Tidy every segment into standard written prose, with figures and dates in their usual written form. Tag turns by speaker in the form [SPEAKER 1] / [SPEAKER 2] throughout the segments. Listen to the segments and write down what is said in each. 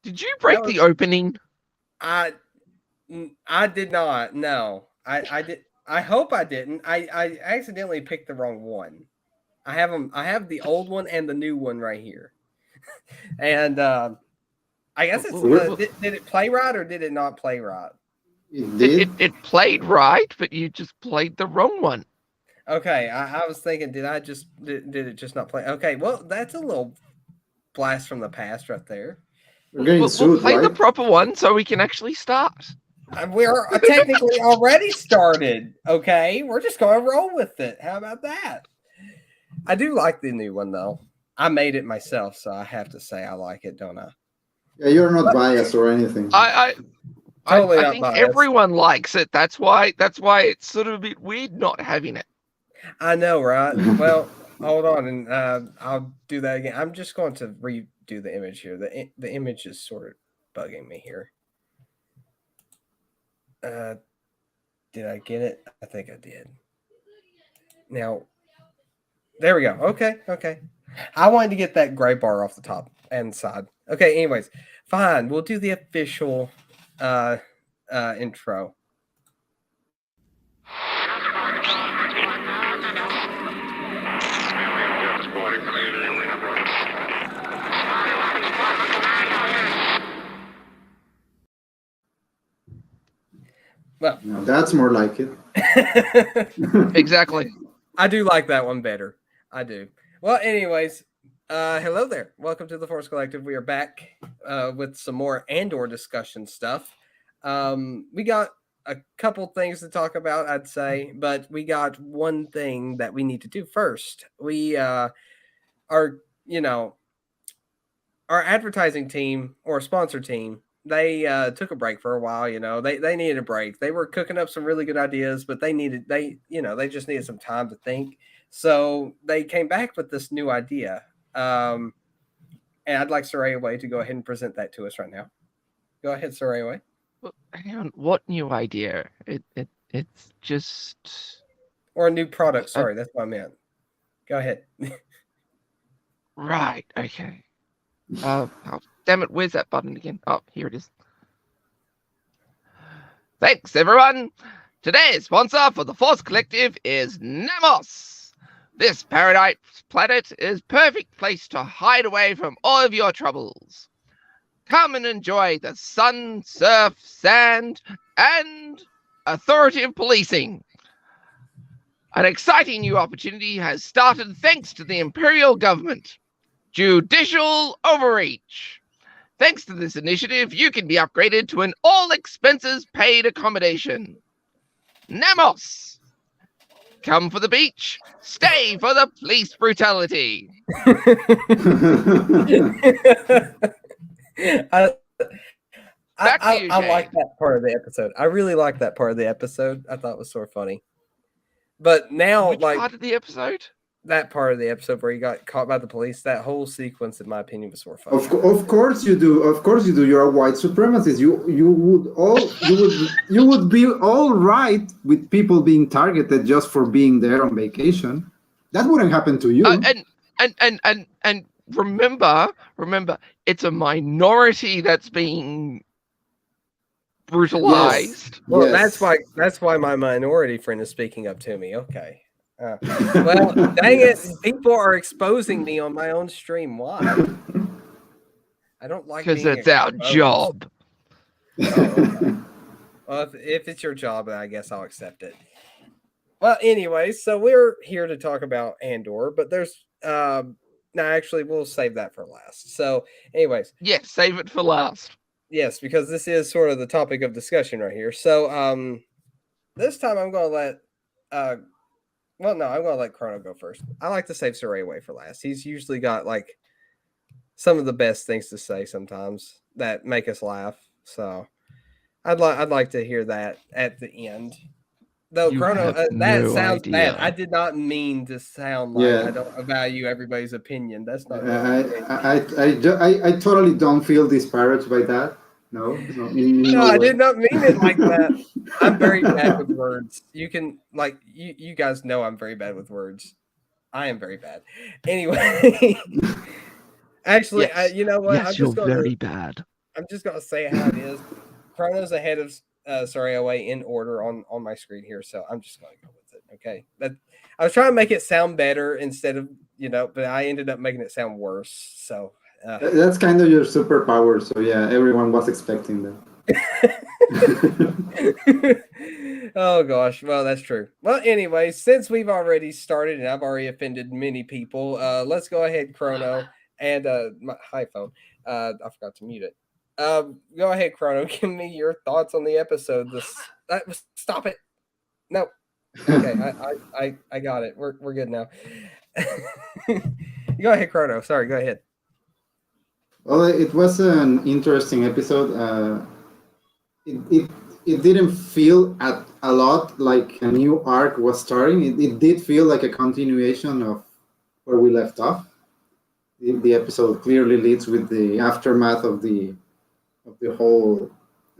[SPEAKER 1] Did you break the opening?
[SPEAKER 2] I did not. No, I did. I hope I didn't. I accidentally picked the wrong one. I have them. I have the old one and the new one right here. And I guess it's did it play right or did it not play right?
[SPEAKER 3] It did.
[SPEAKER 1] It played right, but you just played the wrong one.
[SPEAKER 2] Okay, I was thinking, did it just not play? Okay, well that's a little blast from the past right there.
[SPEAKER 3] We're getting
[SPEAKER 1] We'll
[SPEAKER 3] sued,
[SPEAKER 1] play
[SPEAKER 3] right?
[SPEAKER 1] the proper one so we can actually start.
[SPEAKER 2] We're technically already started. Okay, we're just going to roll with it. How about that? I do like the new one though. I made it myself, so I have to say I like it, don't I?
[SPEAKER 3] Yeah, you're not biased or anything.
[SPEAKER 1] I think
[SPEAKER 2] biased.
[SPEAKER 1] everyone likes it. That's why it's sort of a bit weird not having it.
[SPEAKER 2] I know, right? Well, hold on, and I'll do that again. I'm just going to redo the image here. The image is sort of bugging me here. Did I get it? I think I did. Now, there we go. Okay. I wanted to get that gray bar off the top and side. Okay, anyways, fine. We'll do the official intro. Well,
[SPEAKER 3] now that's more like it.
[SPEAKER 1] Exactly.
[SPEAKER 2] I do like that one better. I do. Well, anyways, hello there. Welcome to the Force Collective. We are back with some more Andor discussion stuff. We got a couple things to talk about, I'd say, but we got one thing that we need to do first. We our advertising team or sponsor team, they took a break for a while. They needed a break. They were cooking up some really good ideas, but they just needed some time to think. So they came back with this new idea. And I'd like Soraya Way to go ahead and present that to us right now. Go ahead, Soraya Way.
[SPEAKER 1] Well, hang on. What new idea? It's just
[SPEAKER 2] or a new product. Sorry, that's what I meant. Go ahead.
[SPEAKER 1] Right. Okay. Oh, damn it! Where's that button again? Oh, here it is. Thanks, everyone. Today's sponsor for the Force Collective is Nemos. This paradise planet is perfect place to hide away from all of your troubles. Come and enjoy the sun, surf, sand, and authoritative policing. An exciting new opportunity has started thanks to the Imperial government. Judicial overreach. Thanks to this initiative, you can be upgraded to an all-expenses-paid accommodation. Nemos! Come for the beach, stay for the police brutality.
[SPEAKER 2] I like that part of the episode. I really like that part of the episode. I thought it was sort of funny. But now,
[SPEAKER 1] which part of the episode?
[SPEAKER 2] That part of the episode where he got caught by the police, that whole sequence, in my opinion, was sort of funny.
[SPEAKER 3] Of course you do. Of course you do. You're a white supremacist. You would be all right with people being targeted just for being there on vacation. That wouldn't happen to you.
[SPEAKER 1] And remember, it's a minority that's being brutalized.
[SPEAKER 2] Well, yes. That's why my minority friend is speaking up to me. Okay. Well, dang it! People are exposing me on my own stream. Why? I don't like
[SPEAKER 1] because it's our job.
[SPEAKER 2] Okay. Well, if it's your job, I guess I'll accept it. Well, anyway, so we're here to talk about Andor, but there's actually, we'll save that for last. So, anyways,
[SPEAKER 1] yes, save it for last.
[SPEAKER 2] Yes, because this is sort of the topic of discussion right here. So, this time I'm going to let I'm going to let Chrono go first. I like to save Saray away for last. He's usually got like some of the best things to say sometimes that make us laugh. So I'd like to hear that at the end. Though Chrono, that sounds bad. I did not mean to sound like I don't value everybody's opinion. That's not.
[SPEAKER 3] I totally don't feel disparaged by that. No,
[SPEAKER 2] I did not mean it like that. I'm very bad with words. You can you guys know I'm very bad with words. I am very bad. Anyway, actually,
[SPEAKER 1] yes.
[SPEAKER 2] You know what?
[SPEAKER 1] Yes, you're very bad.
[SPEAKER 2] I'm just gonna say how it is. Chrono's ahead of Soraya in order on my screen here, so I'm just gonna go with it. Okay, that I was trying to make it sound better instead of but I ended up making it sound worse. So
[SPEAKER 3] That's kind of your superpower. So yeah, everyone was expecting that.
[SPEAKER 2] oh gosh, well that's true. Well, anyway, since we've already started and I've already offended many people, let's go ahead, Chrono, and hi phone. I forgot to mute it. Go ahead, Chrono. Give me your thoughts on the episode. Stop it. No. Okay, I got it. We're good now. Go ahead, Chrono. Sorry, go ahead.
[SPEAKER 3] Well, it was an interesting episode. It didn't feel a lot like a new arc was starting. It did feel like a continuation of where we left off. The episode clearly leads with the aftermath of the whole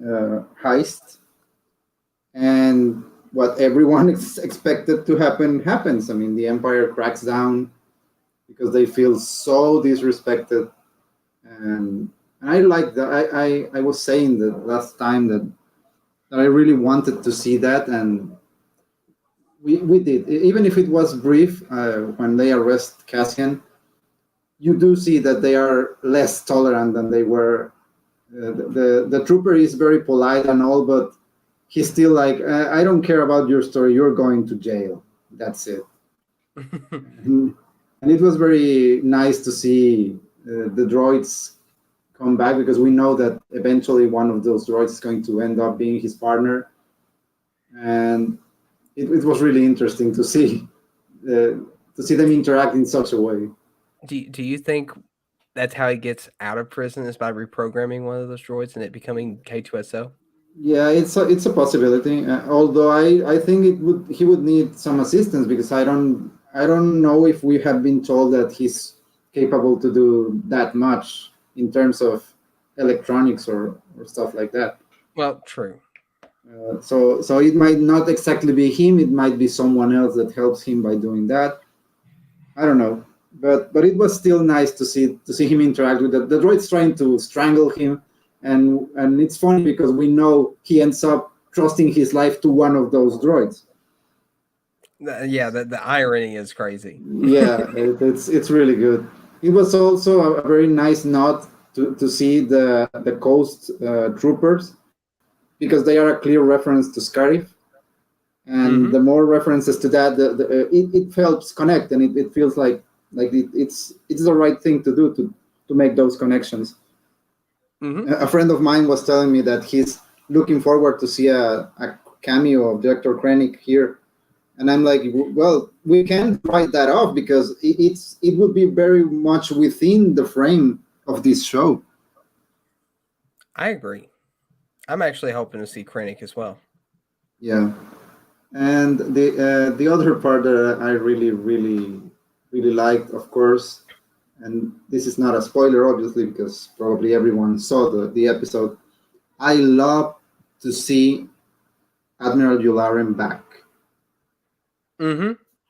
[SPEAKER 3] heist, and what everyone expected to happen happens. I mean, the Empire cracks down because they feel so disrespected, and I like that. I was saying that last time that I really wanted to see that, and we did. Even if it was brief, when they arrest Cassian, you do see that they are less tolerant than they were. The trooper is very polite and all, but he's still like, I don't care about your story. You're going to jail. That's it. And it was very nice to see the droids come back, because we know that eventually one of those droids is going to end up being his partner, and it was really interesting to see them interact in such a way.
[SPEAKER 2] Do you think that's how he gets out of prison, is by reprogramming one of those droids and it becoming K2SO?
[SPEAKER 3] Yeah, it's a possibility. Although I think he would need some assistance, because I don't know if we have been told that he's capable to do that much in terms of electronics or stuff like that.
[SPEAKER 2] Well, true.
[SPEAKER 3] So it might not exactly be him. It might be someone else that helps him by doing that. I don't know, but it was still nice to see him interact with the droid's trying to strangle him, and it's funny because we know he ends up trusting his life to one of those droids.
[SPEAKER 2] Yeah, the irony is crazy.
[SPEAKER 3] Yeah, it's really good. It was also a very nice nod to see the Coast troopers, because they are a clear reference to Scarif, and the more references to that, it helps connect, and it feels like it's the right thing to do to make those connections. A friend of mine was telling me that he's looking forward to see a cameo of Dr. Krennic here. And I'm like, well, we can't write that off, because it would be very much within the frame of this show.
[SPEAKER 2] I agree. I'm actually hoping to see Krennic as well.
[SPEAKER 3] Yeah, and the other part that I really, really, really liked, of course, and this is not a spoiler, obviously, because probably everyone saw the episode. I love to see Admiral Yularen back.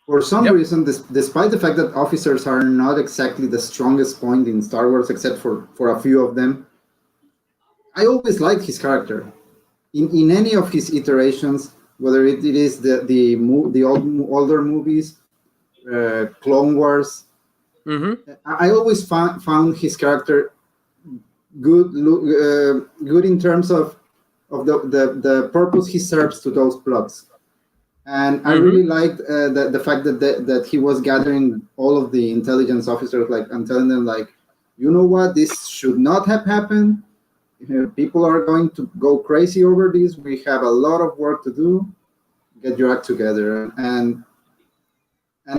[SPEAKER 3] For some reason, despite the fact that officers are not exactly the strongest point in Star Wars, except for a few of them, I always liked his character. In any of his iterations, whether it is the older movies, Clone Wars, I always found his character good in terms of the purpose he serves to those plots. And I really liked the fact that he was gathering all of the intelligence officers, and telling them, you know what, this should not have happened. People are going to go crazy over this. We have a lot of work to do. Get your act together. And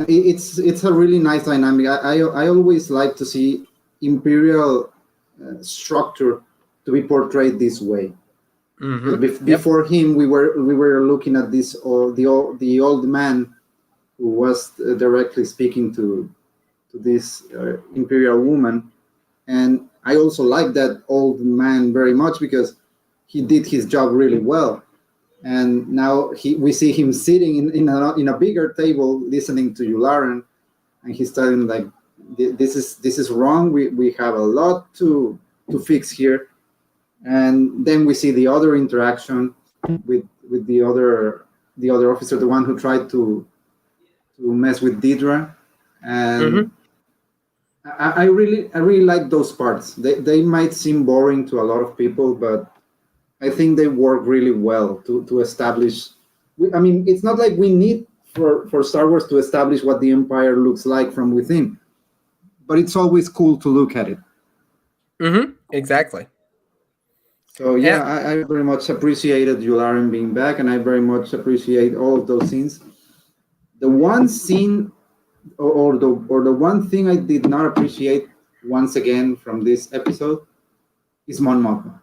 [SPEAKER 3] it's a really nice dynamic. I always like to see Imperial structure to be portrayed this way. Before him, we were looking at this the old man who was directly speaking to this Imperial woman, and I also like that old man very much, because he did his job really well. And now we see him sitting in a bigger table listening to Yularen, and he's telling this is wrong. We have a lot to fix here. And then we see the other interaction with the other officer, the one who tried to mess with Deidre. And I really like those parts. They might seem boring to a lot of people, but I think they work really well to establish. I mean, it's not like we need for Star Wars to establish what the Empire looks like from within, but it's always cool to look at it.
[SPEAKER 2] Exactly.
[SPEAKER 3] So yeah, I very much appreciated Yularen being back, and I very much appreciate all of those scenes. The one scene, or the one thing I did not appreciate once again from this episode is Mon Mothma.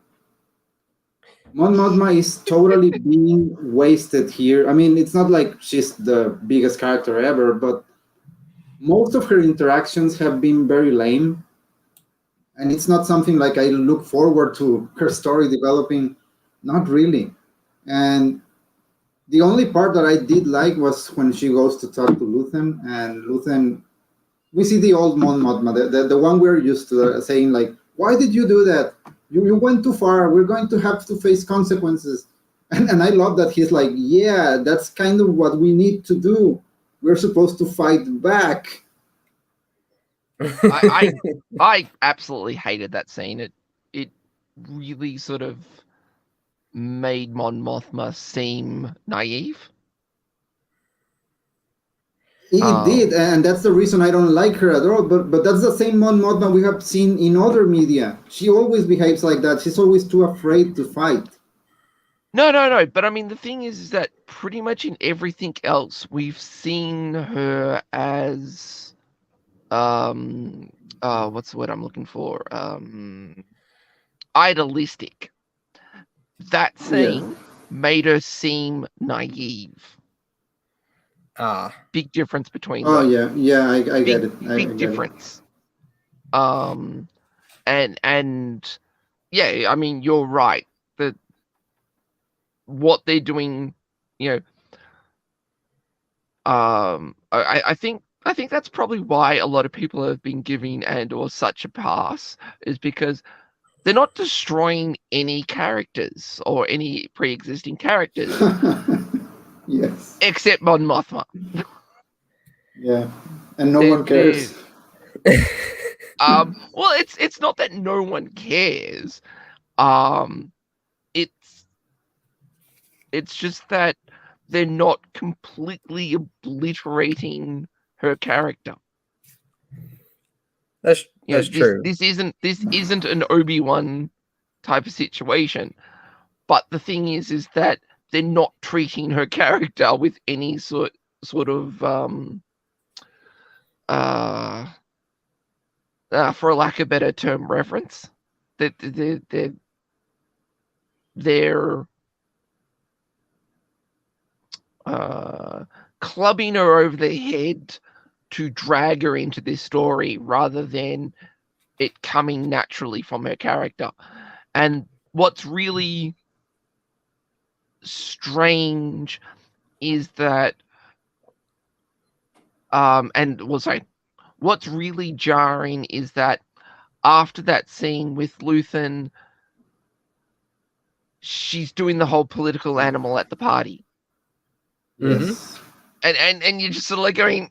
[SPEAKER 3] Mon Mothma is totally being wasted here. I mean, it's not like she's the biggest character ever, but most of her interactions have been very lame. And it's not something like I look forward to her story developing. Not really. And the only part that I did like was when she goes to talk to Luthen, and Luthen, we see the old Mon Mothma, the one we're used to saying like, why did you do that? You went too far. We're going to have to face consequences. And I love that he's like, yeah, that's kind of what we need to do. We're supposed to fight back.
[SPEAKER 1] I absolutely hated that scene. It really sort of made Mon Mothma seem naive.
[SPEAKER 3] It did, and that's the reason I don't like her at all. But that's the same Mon Mothma we have seen in other media. She always behaves like that. She's always too afraid to fight.
[SPEAKER 1] No. But I mean, the thing is that pretty much in everything else, we've seen her as, what's the word I'm looking for? Idealistic. That scene made her seem naive. Big difference between.
[SPEAKER 3] Oh yeah, I get it.
[SPEAKER 1] Big difference. And yeah, I mean, you're right. That what they're doing, you know, I think that's probably why a lot of people have been giving Andor such a pass, is because they're not destroying any characters or any pre-existing characters.
[SPEAKER 3] Yes.
[SPEAKER 1] Except Mon Mothma.
[SPEAKER 3] Yeah, and no one cares.
[SPEAKER 1] Well, it's not that no one cares. It's just that they're not completely obliterating her character.
[SPEAKER 2] That's true.
[SPEAKER 1] This isn't an Obi-Wan type of situation. But the thing is that they're not treating her character with any sort of for lack of a better term, reference. They're clubbing her over the head to drag her into this story rather than it coming naturally from her character. And what's really strange is that what's really jarring is that after that scene with Luthen, she's doing the whole political animal at the party.
[SPEAKER 3] Yes.
[SPEAKER 1] And you're just sort of like going,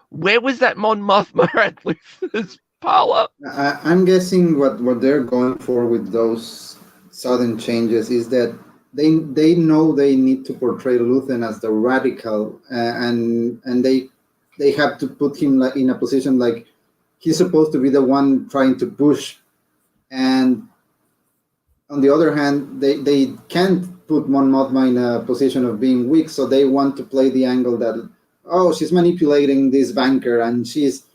[SPEAKER 1] where was that Mon Mothma at Luthen's parlor?
[SPEAKER 3] I'm guessing what they're going for with those sudden changes is that they know they need to portray Luthen as the radical, and they have to put him like in a position like he's supposed to be the one trying to push, and on the other hand, they can't put Mon Mothma in a position of being weak, so they want to play the angle that, oh, she's manipulating this banker and she's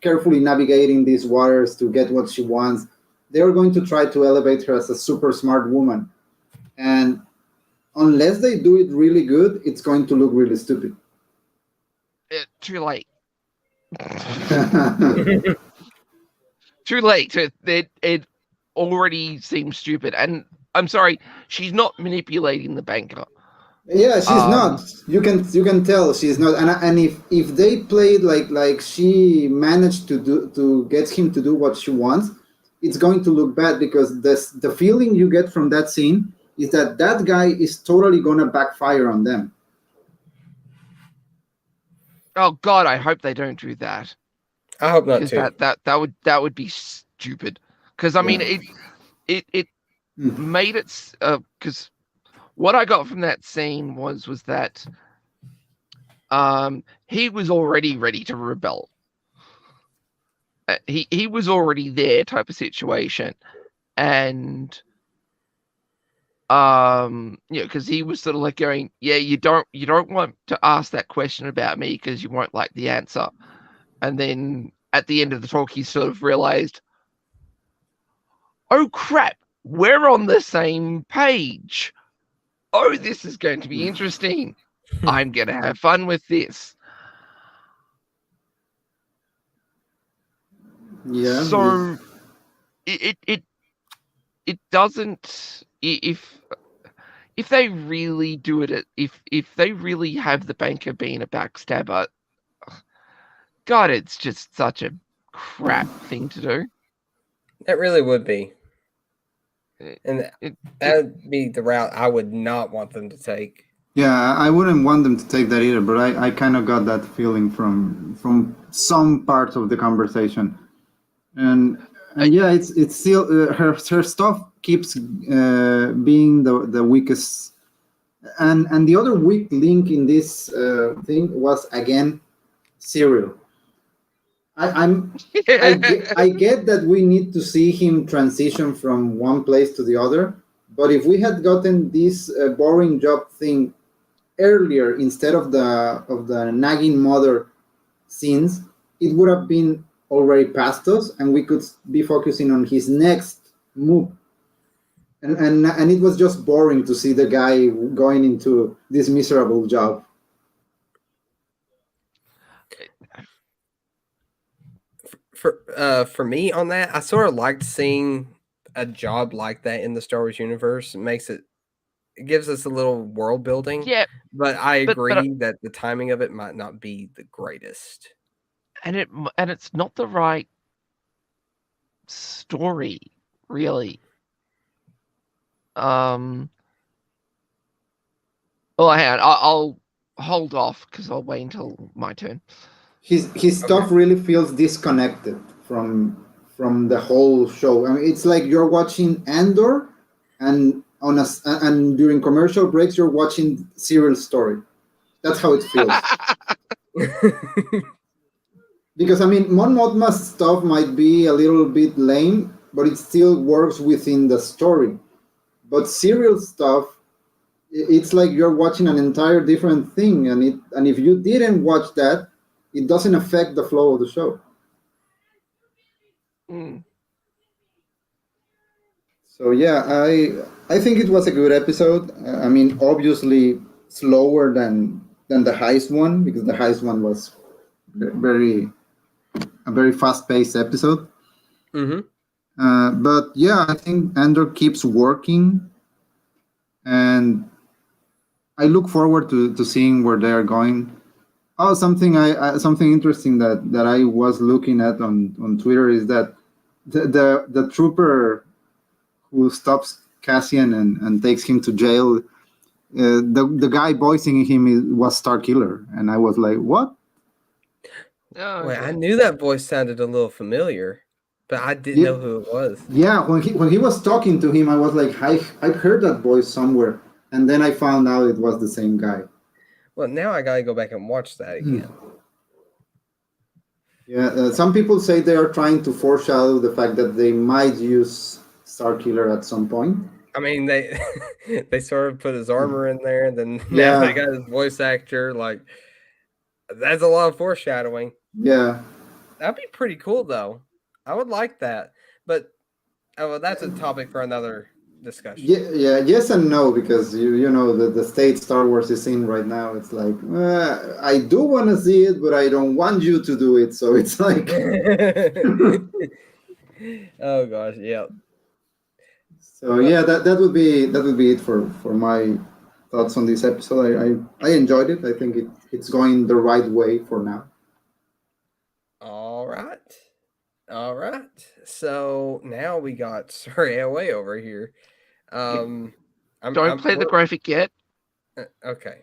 [SPEAKER 3] carefully navigating these waters to get what she wants. They're going to try to elevate her as a super smart woman. And unless they do it really good, it's going to look really stupid.
[SPEAKER 1] Too late. Too late. It already seems stupid. And I'm sorry, she's not manipulating the banker.
[SPEAKER 3] Yeah, she's not. You can tell she's not. And if they played like she managed to get him to do what she wants, it's going to look bad, because the feeling you get from that scene is that that guy is totally going to backfire on them.
[SPEAKER 1] Oh God, I hope they don't do that.
[SPEAKER 2] I hope not
[SPEAKER 1] Because
[SPEAKER 2] too.
[SPEAKER 1] that would be stupid. Because I mean,
[SPEAKER 3] Yeah.
[SPEAKER 1] it made it because what I got from that scene was that he was already ready to rebel. He was already there type of situation, and because he was sort of like going, yeah, you don't want to ask that question about me because you won't like the answer. And then at the end of the talk, he sort of realized, oh crap, we're on the same page. Oh, this is going to be interesting. I'm going to have fun with this.
[SPEAKER 3] Yeah.
[SPEAKER 1] So it doesn't, if they really do it, if they really have the banker being a backstabber, God, it's just such a crap thing to do.
[SPEAKER 2] It really would be. And
[SPEAKER 1] It,
[SPEAKER 2] that would be the route I would not want them to take.
[SPEAKER 3] Yeah, I wouldn't want them to take that either, but I kind of got that feeling from some parts of the conversation, and yeah, it's still her stuff keeps being the weakest, and the other weak link in this thing was again Cyril. I get that we need to see him transition from one place to the other, but if we had gotten this boring job thing earlier instead of the nagging mother scenes, it would have been already past us, and we could be focusing on his next move. And it was just boring to see the guy going into this miserable job.
[SPEAKER 2] For me on that, I sort of liked seeing a job like that in the Star Wars universe. It gives us a little world building.
[SPEAKER 1] yeah,
[SPEAKER 2] But I
[SPEAKER 1] but
[SPEAKER 2] agree that the timing of it might not be the greatest.
[SPEAKER 1] and it's not the right story, really. Well, hang on, I'll hold off because I'll wait until my turn.
[SPEAKER 3] His stuff really feels disconnected from the whole show. I mean, it's like you're watching Andor, and and during commercial breaks you're watching Cyril's story. That's how it feels. Because I mean, Mon Mothma's stuff might be a little bit lame, but it still works within the story. But Cyril's stuff, it's like you're watching an entire different thing, and if you didn't watch that, it doesn't affect the flow of the show.
[SPEAKER 1] Mm.
[SPEAKER 3] So yeah, I think it was a good episode. I mean, obviously slower than the heist one, because the heist one was very a very fast paced episode.
[SPEAKER 2] Mm-hmm.
[SPEAKER 3] But yeah, I think Andor keeps working, and I look forward to seeing where they are going. Oh, something interesting that I was looking at on Twitter is that the trooper who stops Cassian and takes him to jail, the guy voicing him was Starkiller, and I was like, what?
[SPEAKER 1] Oh,
[SPEAKER 2] Wait, I
[SPEAKER 1] okay.
[SPEAKER 2] knew that voice sounded a little familiar, but I didn't
[SPEAKER 3] Yeah.
[SPEAKER 2] know who it was.
[SPEAKER 3] Yeah, when he was talking to him, I was like, I've heard that voice somewhere, and then I found out it was the same guy.
[SPEAKER 2] Well, now I gotta go back and watch that again.
[SPEAKER 3] Yeah, some people say they are trying to foreshadow the fact that they might use Starkiller at some point.
[SPEAKER 2] I mean, they they sort of put his armor in there, and then now
[SPEAKER 3] Yeah.
[SPEAKER 2] they got his voice actor. Like, that's a lot of foreshadowing.
[SPEAKER 3] Yeah.
[SPEAKER 2] That'd be pretty cool, though. I would like that, but well, that's a topic for another discussion.
[SPEAKER 3] Yeah, yes and no, because you know the state Star Wars is in right now. It's like I do want to see it, but I don't want you to do it. So it's like,
[SPEAKER 2] Oh gosh, yeah.
[SPEAKER 3] so yeah, that would be it for my thoughts on this episode. I enjoyed it. I think it's going the right way for now.
[SPEAKER 2] All right. All right. So now we got Sorry Away over here.
[SPEAKER 1] Don't play the graphic yet.
[SPEAKER 2] Okay.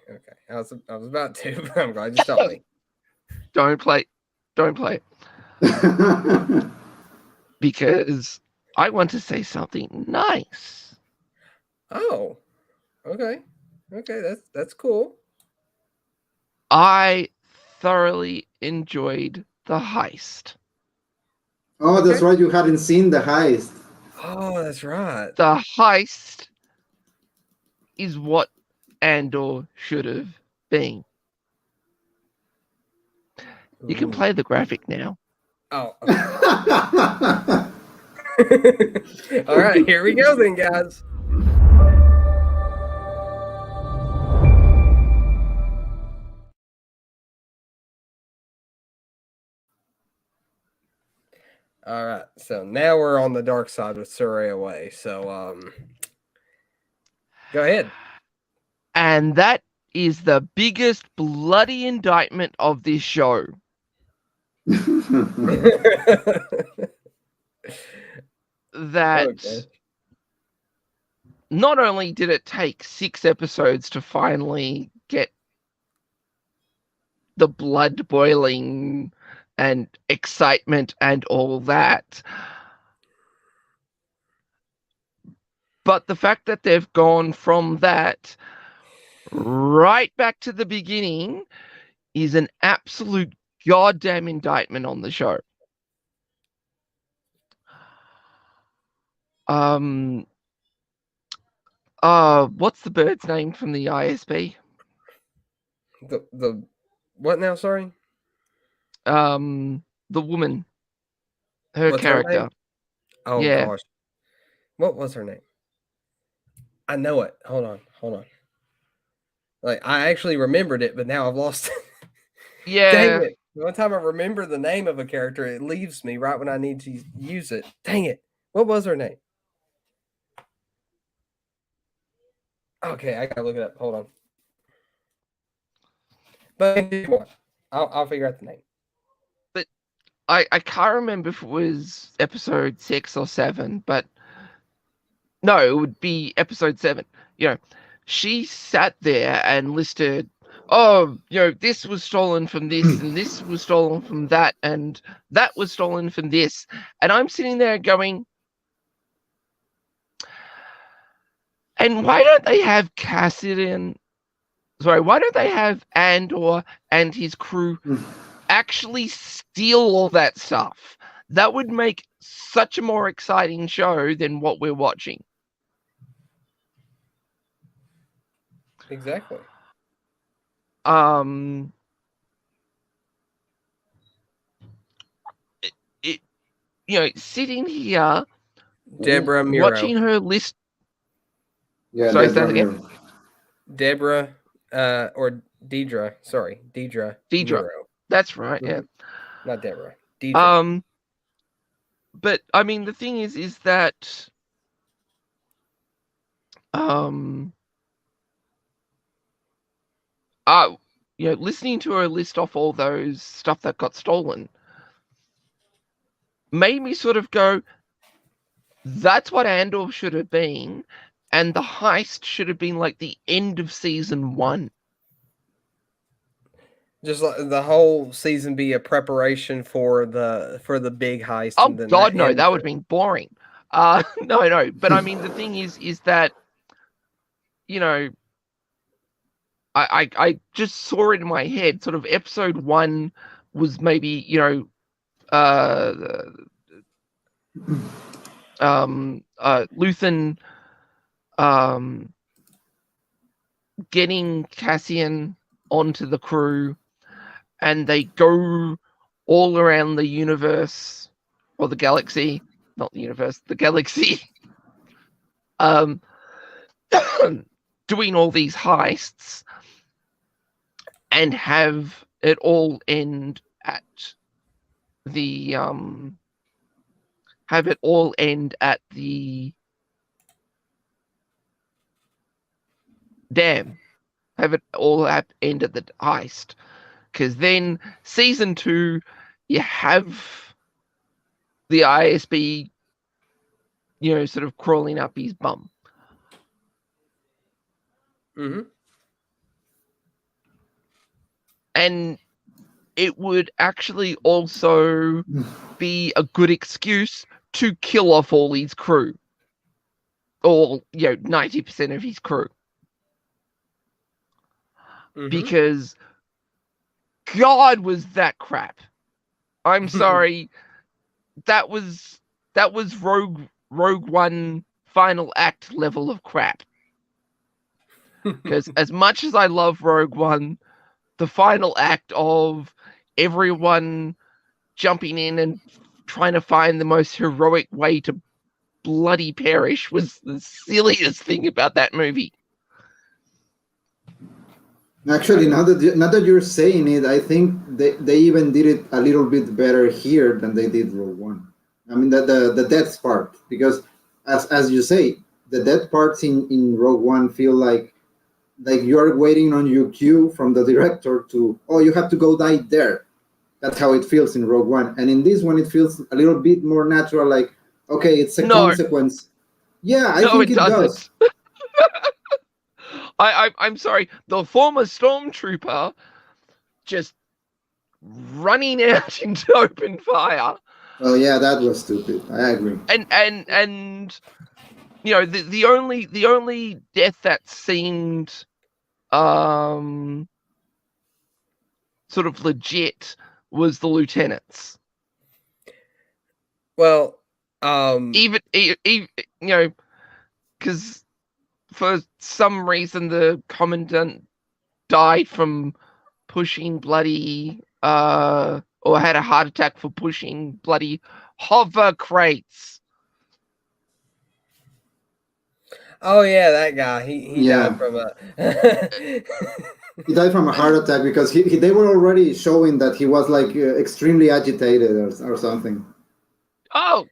[SPEAKER 2] I was about to, but I'm glad you stopped me.
[SPEAKER 1] Don't play. Because I want to say something nice.
[SPEAKER 2] Oh, okay. That's cool.
[SPEAKER 1] I thoroughly enjoyed the heist.
[SPEAKER 3] Oh, that's right. You hadn't seen the heist.
[SPEAKER 2] Oh, that's right.
[SPEAKER 1] The heist is what Andor should have been. You can play the graphic now.
[SPEAKER 2] Oh. Okay. All right, here we go then, guys. All right, so now we're on the dark side with Surrey Away. So, go ahead.
[SPEAKER 1] And that is the biggest bloody indictment of this show. That not only did it take 6 episodes to finally get the blood boiling and excitement and all that, but the fact that they've gone from that right back to the beginning is an absolute goddamn indictment on the show. What's the bird's name from the ISB?
[SPEAKER 2] The what now? Sorry.
[SPEAKER 1] The woman. Her
[SPEAKER 2] What's
[SPEAKER 1] character.
[SPEAKER 2] Her name? Oh
[SPEAKER 1] yeah.
[SPEAKER 2] Gosh. What was her name? I know it. Hold on. Like I actually remembered it, but now I've lost it.
[SPEAKER 1] Yeah.
[SPEAKER 2] Dang it. One time I remember the name of a character, it leaves me right when I need to use it. Dang it. What was her name? Okay, I gotta look it up. Hold on. But I'll figure out the name.
[SPEAKER 1] But I can't remember if it was episode 6 or 7, but no, it would be episode 7. You know, she sat there and listed, oh, you know, this was stolen from this, and this was stolen from that, and that was stolen from this. And I'm sitting there going, and why don't they have Cassian? Sorry, why don't they have Andor and his crew actually steal all that stuff? That would make such a more exciting show than what we're watching.
[SPEAKER 2] Exactly.
[SPEAKER 1] You know, sitting here,
[SPEAKER 2] Deborah Miro.
[SPEAKER 1] watching her list.
[SPEAKER 3] Yeah,
[SPEAKER 1] sorry, say that again.
[SPEAKER 2] Deborah, or Deidre. Sorry, Deidre. Miro.
[SPEAKER 1] That's right. Yeah,
[SPEAKER 2] not Deborah. Deidre.
[SPEAKER 1] But I mean, the thing is that you know, listening to her list off all those stuff that got stolen made me sort of go, that's what Andor should have been, and the heist should have been like the end of season 1.
[SPEAKER 2] Just like the whole season be a preparation for the big heist.
[SPEAKER 1] Oh
[SPEAKER 2] and then
[SPEAKER 1] God, no, that would have been boring. No, but I mean, the thing is that, you know, I just saw it in my head. Sort of episode 1 was maybe, you know, Luthen getting Cassian onto the crew, and they go all around the universe or the galaxy, not the universe, the galaxy, doing all these heists, and have it all end at the dam. Have it all end at the heist. Because then season 2, you have the ISB, sort of crawling up his bum.
[SPEAKER 2] Mm-hmm.
[SPEAKER 1] And it would actually also be a good excuse to kill off all his crew. Or, 90% of his crew.
[SPEAKER 2] Mm-hmm.
[SPEAKER 1] Because God, was that crap. I'm sorry. That was Rogue One final act level of crap. Because as much as I love Rogue One, the final act of everyone jumping in and trying to find the most heroic way to bloody perish was the silliest thing about that movie.
[SPEAKER 3] Actually, now that you're saying it, I think they even did it a little bit better here than they did Rogue One. I mean, the death part, because as you say, the death parts in Rogue One feel like you're waiting on your cue from the director to, oh, you have to go die there. That's how it feels in Rogue One, and in this one it feels a little bit more natural. Like, okay, it's a consequence. Yeah, I think it does.
[SPEAKER 1] I'm sorry. The former stormtrooper just running out into open fire.
[SPEAKER 3] Oh yeah, that was stupid. I agree.
[SPEAKER 1] And the only death that seemed sort of legit was the lieutenant's.
[SPEAKER 2] Well,
[SPEAKER 1] even because for some reason the commandant died from pushing bloody or had a heart attack for pushing bloody hover crates.
[SPEAKER 2] Oh yeah, that guy. He died from a.
[SPEAKER 3] He died from a heart attack because they were already showing that he was like extremely agitated or something.
[SPEAKER 1] Oh,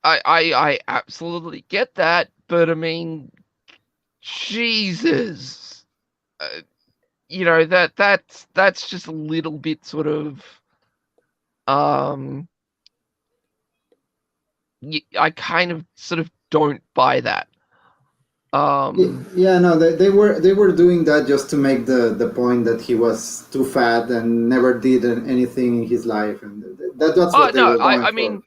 [SPEAKER 1] I absolutely get that, but I mean, Jesus, that's just a little bit sort of I kind of sort of don't buy that.
[SPEAKER 3] Yeah, no, they were doing that just to make the point that he was too fat and never did anything in his life, and that's what they were going
[SPEAKER 1] I
[SPEAKER 3] for.
[SPEAKER 1] mean,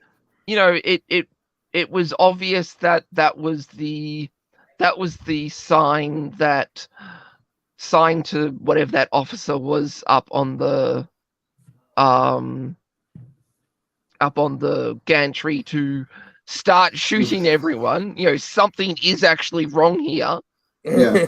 [SPEAKER 1] it was obvious that was the sign to whatever that officer was up on the gantry to start shooting everyone. Something is actually wrong here.
[SPEAKER 3] Yeah.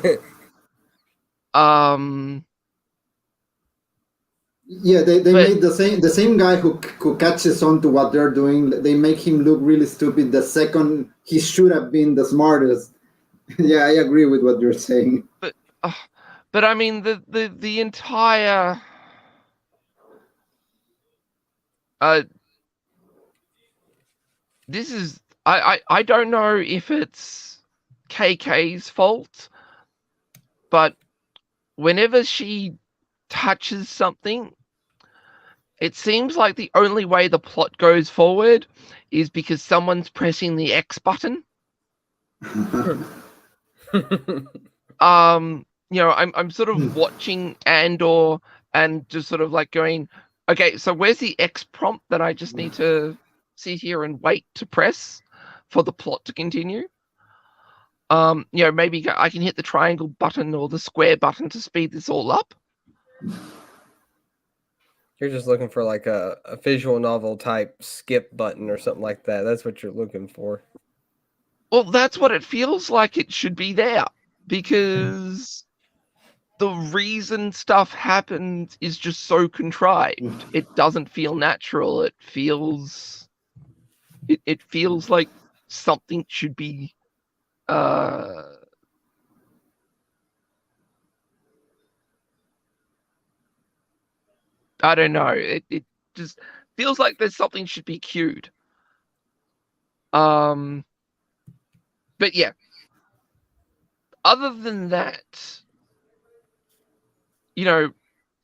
[SPEAKER 3] Yeah, they made the same guy who catches on to what they're doing. They make him look really stupid the second he should have been the smartest. Yeah, I agree with what you're saying.
[SPEAKER 1] But I mean the entire this is I don't know if it's KK's fault, but whenever she touches something, it seems like the only way the plot goes forward is because someone's pressing the X button. I'm sort of watching Andor and just sort of like going, okay, so where's the X prompt that I just need to sit here and wait to press for the plot to continue? Maybe I can hit the triangle button or the square button to speed this all up.
[SPEAKER 2] You're just looking for like a visual novel type skip button or something like that. That's what you're looking for.
[SPEAKER 1] Well, that's what it feels like it should be there, because the reason stuff happens is just so contrived. It doesn't feel natural. It feels like something should be I don't know. It just feels like there's something should be cued. But yeah. Other than that,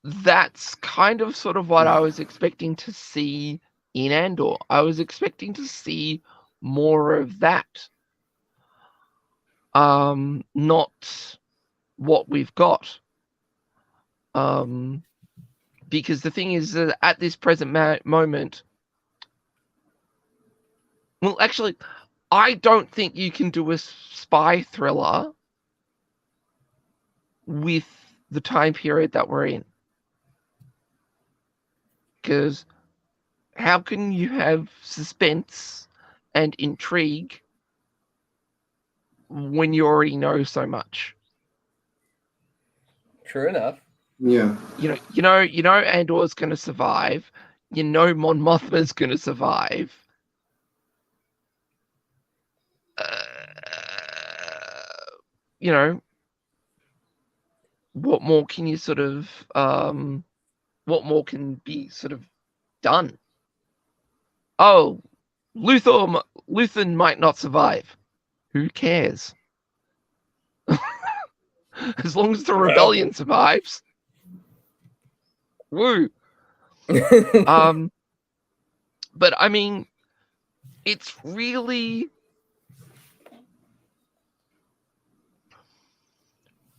[SPEAKER 1] that's kind of sort of what I was expecting to see in Andor. I was expecting to see more of that. Not what we've got. Because the thing is that at this present moment, well, actually, I don't think you can do a spy thriller with the time period that we're in. Because how can you have suspense and intrigue when you already know so much?
[SPEAKER 2] True enough.
[SPEAKER 3] Yeah.
[SPEAKER 1] You know Andor's going to survive. You know Mon Mothma's going to survive. You know, what more can you sort of what more can be sort of done? Oh, Luthen might not survive. Who cares? As long as the rebellion survives. Woo. But I mean, it's really,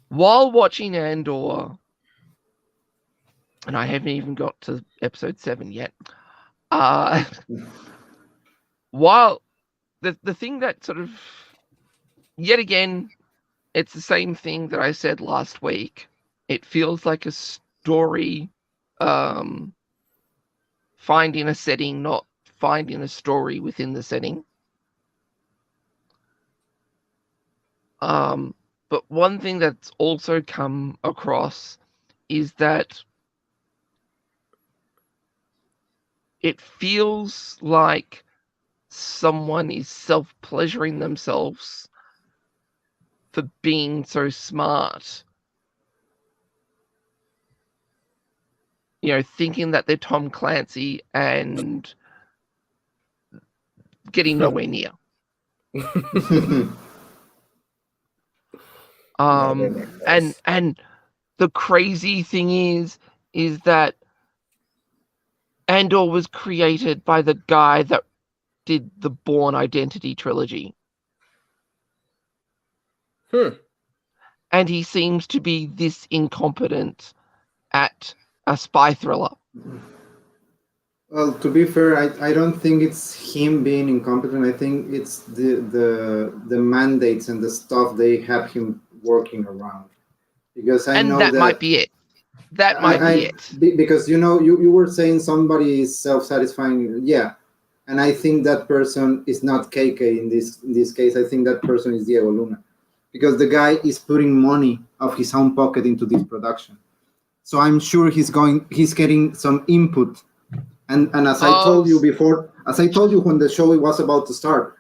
[SPEAKER 1] while watching Andor, and I haven't even got to episode 7 yet, while the thing that sort of, yet again, it's the same thing that I said last week. It feels like a story, finding a setting, not finding a story within the setting. But one thing that's also come across is that it feels like someone is self-pleasuring themselves for being so smart. You know, thinking that they're Tom Clancy and getting nowhere near. And the crazy thing is that Andor was created by the guy that did the Bourne Identity trilogy. And he seems to be this incompetent at a spy thriller.
[SPEAKER 3] Well, to be fair, I don't think it's him being incompetent. I think it's the mandates and the stuff they have him working around. Because I know
[SPEAKER 1] that might be it. That might be it.
[SPEAKER 3] Because you were saying somebody is self-satisfying. Yeah. And I think that person is not KK in this case. I think that person is Diego Luna. Because the guy is putting money of his own pocket into this production. So I'm sure he's getting some input. And as I told you before, when the show was about to start,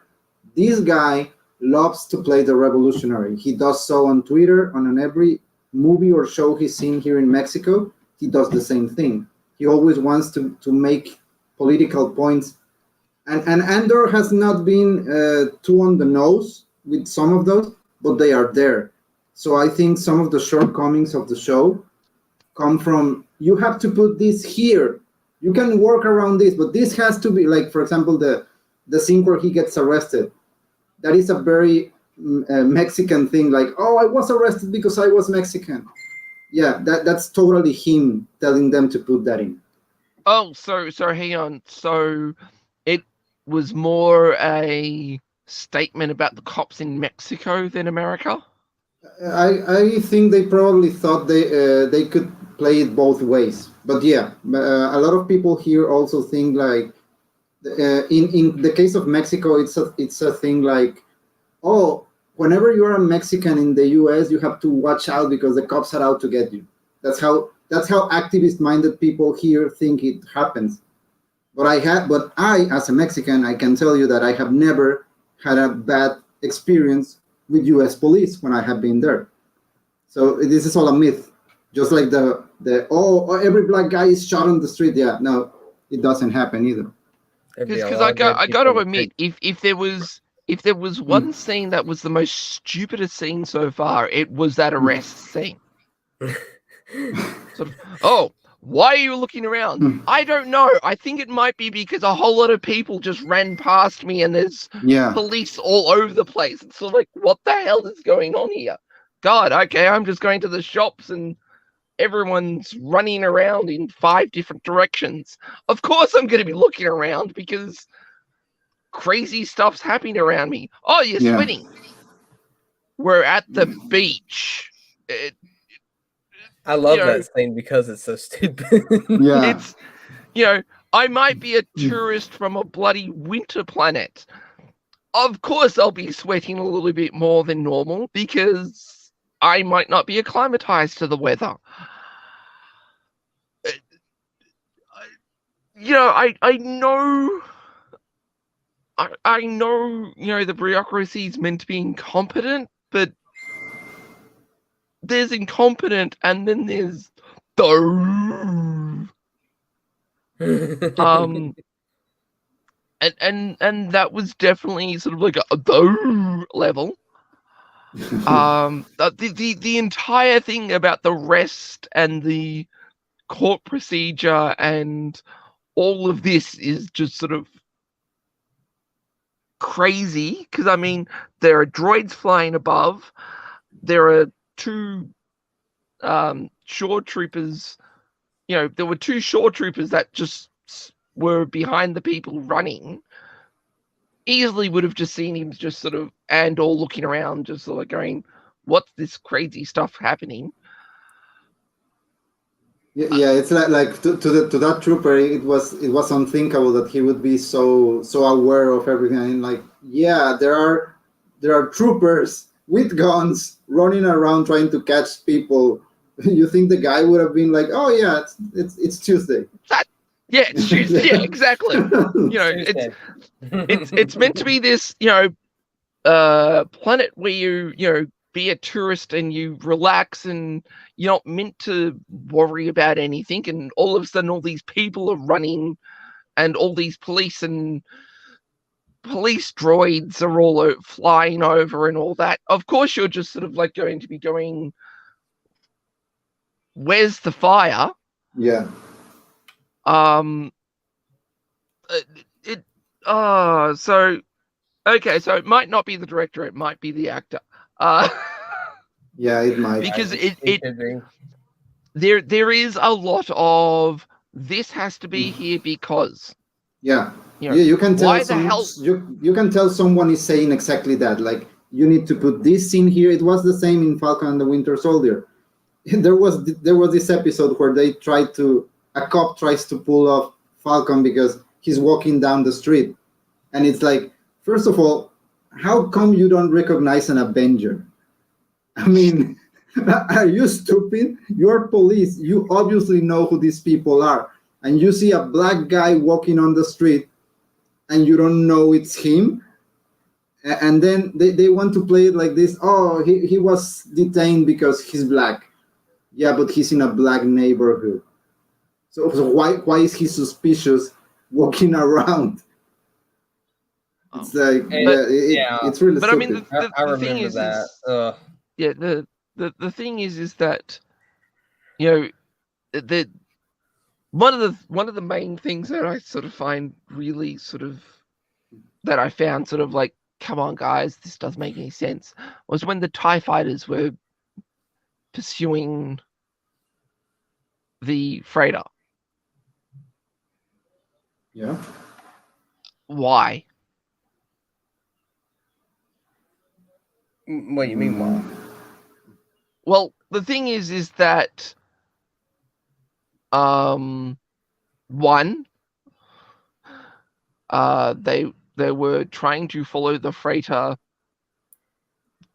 [SPEAKER 3] this guy loves to play the revolutionary. He does so on Twitter, on every movie or show he's seen here in Mexico. He does the same thing. He always wants to make political points. And Andor has not been too on the nose with some of those, but they are there. So I think some of the shortcomings of the show come from, you have to put this here. You can work around this, but this has to be, like, for example, the scene where he gets arrested. That is a very Mexican thing, like, oh, I was arrested because I was Mexican. Yeah, that's totally him telling them to put that in.
[SPEAKER 1] Oh, so hang on. So it was more a statement about the cops in Mexico than America?
[SPEAKER 3] I think they probably thought they could play it both ways. But yeah, a lot of people here also think, like, in the case of Mexico, it's a thing like, oh, whenever you're a Mexican in the US, you have to watch out because the cops are out to get you. That's how activist-minded people here think it happens. But I, as a Mexican, I can tell you that I have never had a bad experience with US police when I have been there. So this is all a myth. Just like the every black guy is shot on the street. Yeah, no, it doesn't happen either.
[SPEAKER 1] Because I got to admit, if there was one scene that was the most stupidest scene so far, it was that arrest scene. Sort of, oh, Why are you looking around? I don't know. I think it might be because a whole lot of people just ran past me and there's
[SPEAKER 3] Yeah.
[SPEAKER 1] police all over the place. It's sort of like, what the hell is going on here? God, okay, I'm just going to the shops and everyone's running around in 5 different directions. Of course I'm going to be looking around because crazy stuff's happening around me. Oh, you're
[SPEAKER 3] Yeah.
[SPEAKER 1] sweating. We're at the beach.
[SPEAKER 2] I love
[SPEAKER 1] You know,
[SPEAKER 2] that scene because it's so stupid.
[SPEAKER 3] Yeah.
[SPEAKER 1] It's, I might be a tourist from a bloody winter planet. Of course I'll be sweating a little bit more than normal because I might not be acclimatized to the weather. I know, I know, the bureaucracy is meant to be incompetent, but there's incompetent and then there's the and that was definitely sort of like a the level. The entire thing about the rest and the court procedure and all of this is just sort of crazy because I mean there are droids flying above, there are 2 shore troopers. There were 2 shore troopers that just were behind the people running. Easily would have just seen him just sort of Andor looking around, just sort of going, "What's this crazy stuff happening?"
[SPEAKER 3] Yeah, it's like to that trooper, it was unthinkable that he would be so aware of everything. And like, yeah, there are troopers with guns running around trying to catch people. You think the guy would have been like, oh yeah, it's Tuesday.
[SPEAKER 1] Yeah, it's Tuesday. Yeah, exactly. It's meant to be this planet where you be a tourist and you relax and you're not meant to worry about anything, and all of a sudden all these people are running and all these police droids are all flying over and all that. Of course you're just sort of like going to be going, where's the fire?
[SPEAKER 3] Yeah.
[SPEAKER 1] So okay, so it might not be the director, it might be the actor.
[SPEAKER 3] Yeah, it might.
[SPEAKER 1] Because
[SPEAKER 2] It could be.
[SPEAKER 1] there is a lot of this has to be here because
[SPEAKER 3] Yeah. You can tell
[SPEAKER 1] why the hell
[SPEAKER 3] you can tell someone is saying exactly that. Like, you need to put this scene here. It was the same in Falcon and the Winter Soldier. There was this episode where a cop tries to pull off Falcon because he's walking down the street, and it's like, first of all, how come you don't recognize an Avenger? I mean, are you stupid? You're police. You obviously know who these people are, and you see a black guy walking on the street, and you don't know it's him. And then they want to play it like this. Oh, he was detained because he's black. Yeah, but he's in a black neighborhood. So why is he suspicious walking around? It's like, it's really
[SPEAKER 1] but
[SPEAKER 3] stupid.
[SPEAKER 1] I mean the thing
[SPEAKER 2] remember
[SPEAKER 1] is
[SPEAKER 2] that.
[SPEAKER 1] yeah, the thing is that the one of the main things that I sort of find really sort of that I found sort of like, come on guys, this doesn't make any sense, was when the TIE fighters were pursuing the freighter.
[SPEAKER 3] Yeah.
[SPEAKER 1] Why?
[SPEAKER 2] What do you mean, why?
[SPEAKER 1] Well, the thing is that one, they were trying to follow the freighter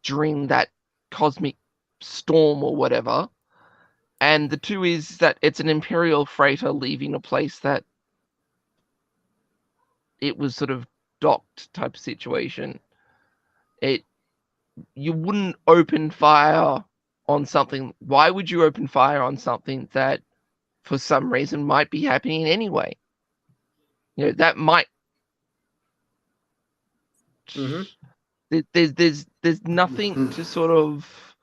[SPEAKER 1] during that cosmic storm or whatever, and the 2 is that it's an Imperial freighter leaving a place that it was sort of docked type situation. You wouldn't open fire on something. Why would you open fire on something that for some reason might be happening anyway? That might.
[SPEAKER 2] Mm-hmm.
[SPEAKER 1] There's nothing to sort of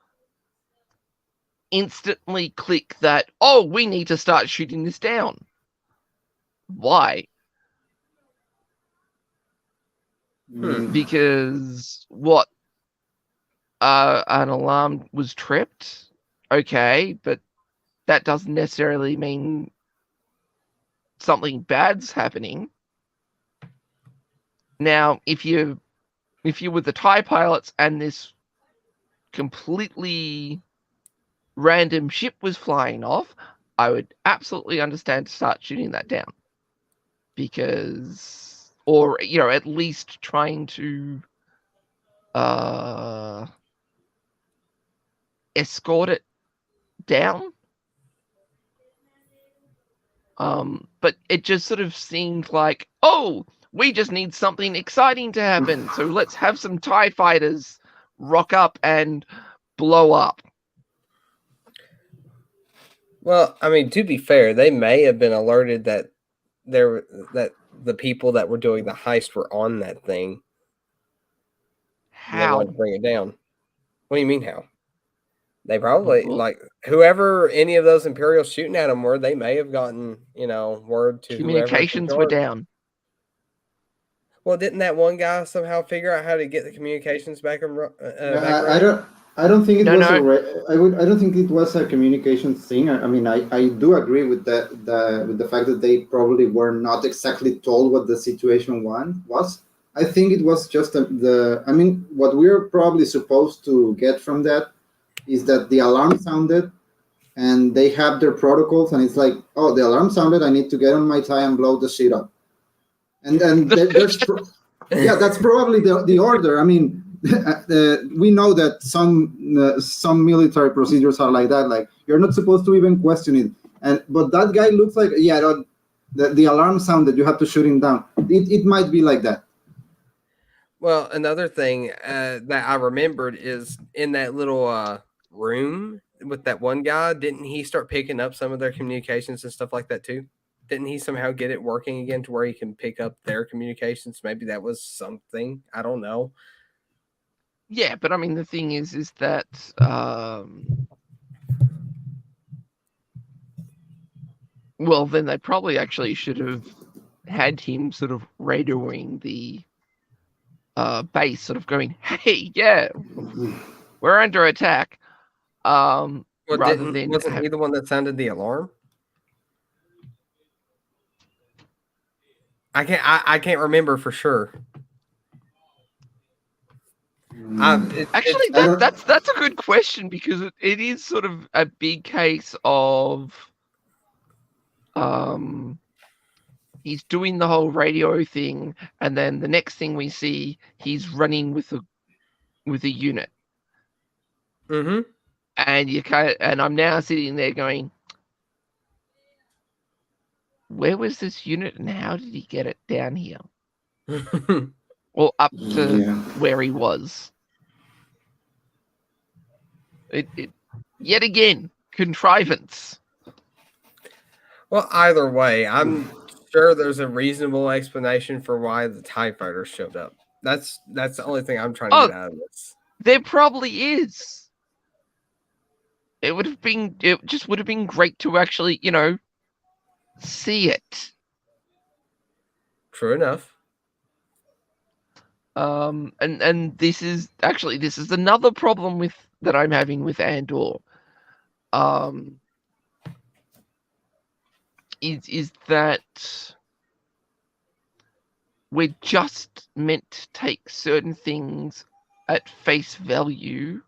[SPEAKER 1] instantly click that, oh, we need to start shooting this down. Why? Because what? An alarm was tripped? Okay, but that doesn't necessarily mean something bad's happening. Now, if you were the TIE pilots and this completely random ship was flying off, I would absolutely understand to start shooting that down. Because, or, at least trying to escort it down. But it just sort of seemed like, oh, we just need something exciting to happen. So let's have some TIE fighters rock up and blow up.
[SPEAKER 2] Well, I mean, to be fair, they may have been alerted that that the people that were doing the heist were on that thing. And they
[SPEAKER 1] How?
[SPEAKER 2] wanted to bring it down. What do you mean how? They probably
[SPEAKER 1] Well,
[SPEAKER 2] like whoever any of those Imperials shooting at them were. They may have gotten word to
[SPEAKER 1] communications were down.
[SPEAKER 2] Well, didn't that one guy somehow figure out how to get the communications back and back
[SPEAKER 3] I
[SPEAKER 2] running?
[SPEAKER 3] I don't think it
[SPEAKER 1] No,
[SPEAKER 3] was
[SPEAKER 1] no.
[SPEAKER 3] I don't think it was a communication thing. I mean, I do agree with with the fact that they probably were not exactly told what the situation was. I think it was just I mean, what we're probably supposed to get from that is that the alarm sounded and they have their protocols, and it's like, oh, the alarm sounded, I need to get on my tie and blow the shit up. And yeah, that's probably the order. I mean, we know that some military procedures are like that. Like, you're not supposed to even question it. But that guy looks like, the alarm sound that you have to shoot him down. It might be like that.
[SPEAKER 2] Well, another thing that I remembered is in that little room with that one guy. Didn't he start picking up some of their communications and stuff like that too? Didn't he somehow get it working again to where he can pick up their communications? Maybe that was something. I don't know.
[SPEAKER 1] Yeah, but I mean, the thing is that well, then they probably actually should have had him sort of radioing the base, sort of going, "Hey, yeah, we're under attack."
[SPEAKER 2] Well,
[SPEAKER 1] Rather than
[SPEAKER 2] wasn't he the one that sounded the alarm? I can't remember for sure.
[SPEAKER 1] Actually, that's a good question, because it is sort of a big case of he's doing the whole radio thing, and then the next thing we see, he's running with a unit.
[SPEAKER 2] Mm-hmm.
[SPEAKER 1] And I'm now sitting there going, where was this unit and how did he get it down here? Or up to where he was? It yet again, contrivance.
[SPEAKER 2] Well, either way, I'm sure there's a reasonable explanation for why the TIE fighters showed up. That's the only thing I'm trying to get out of this.
[SPEAKER 1] There probably is. It just would have been great to actually, see it.
[SPEAKER 2] True enough.
[SPEAKER 1] And this is another problem that I'm having with Andor. Is that we're just meant to take certain things at face value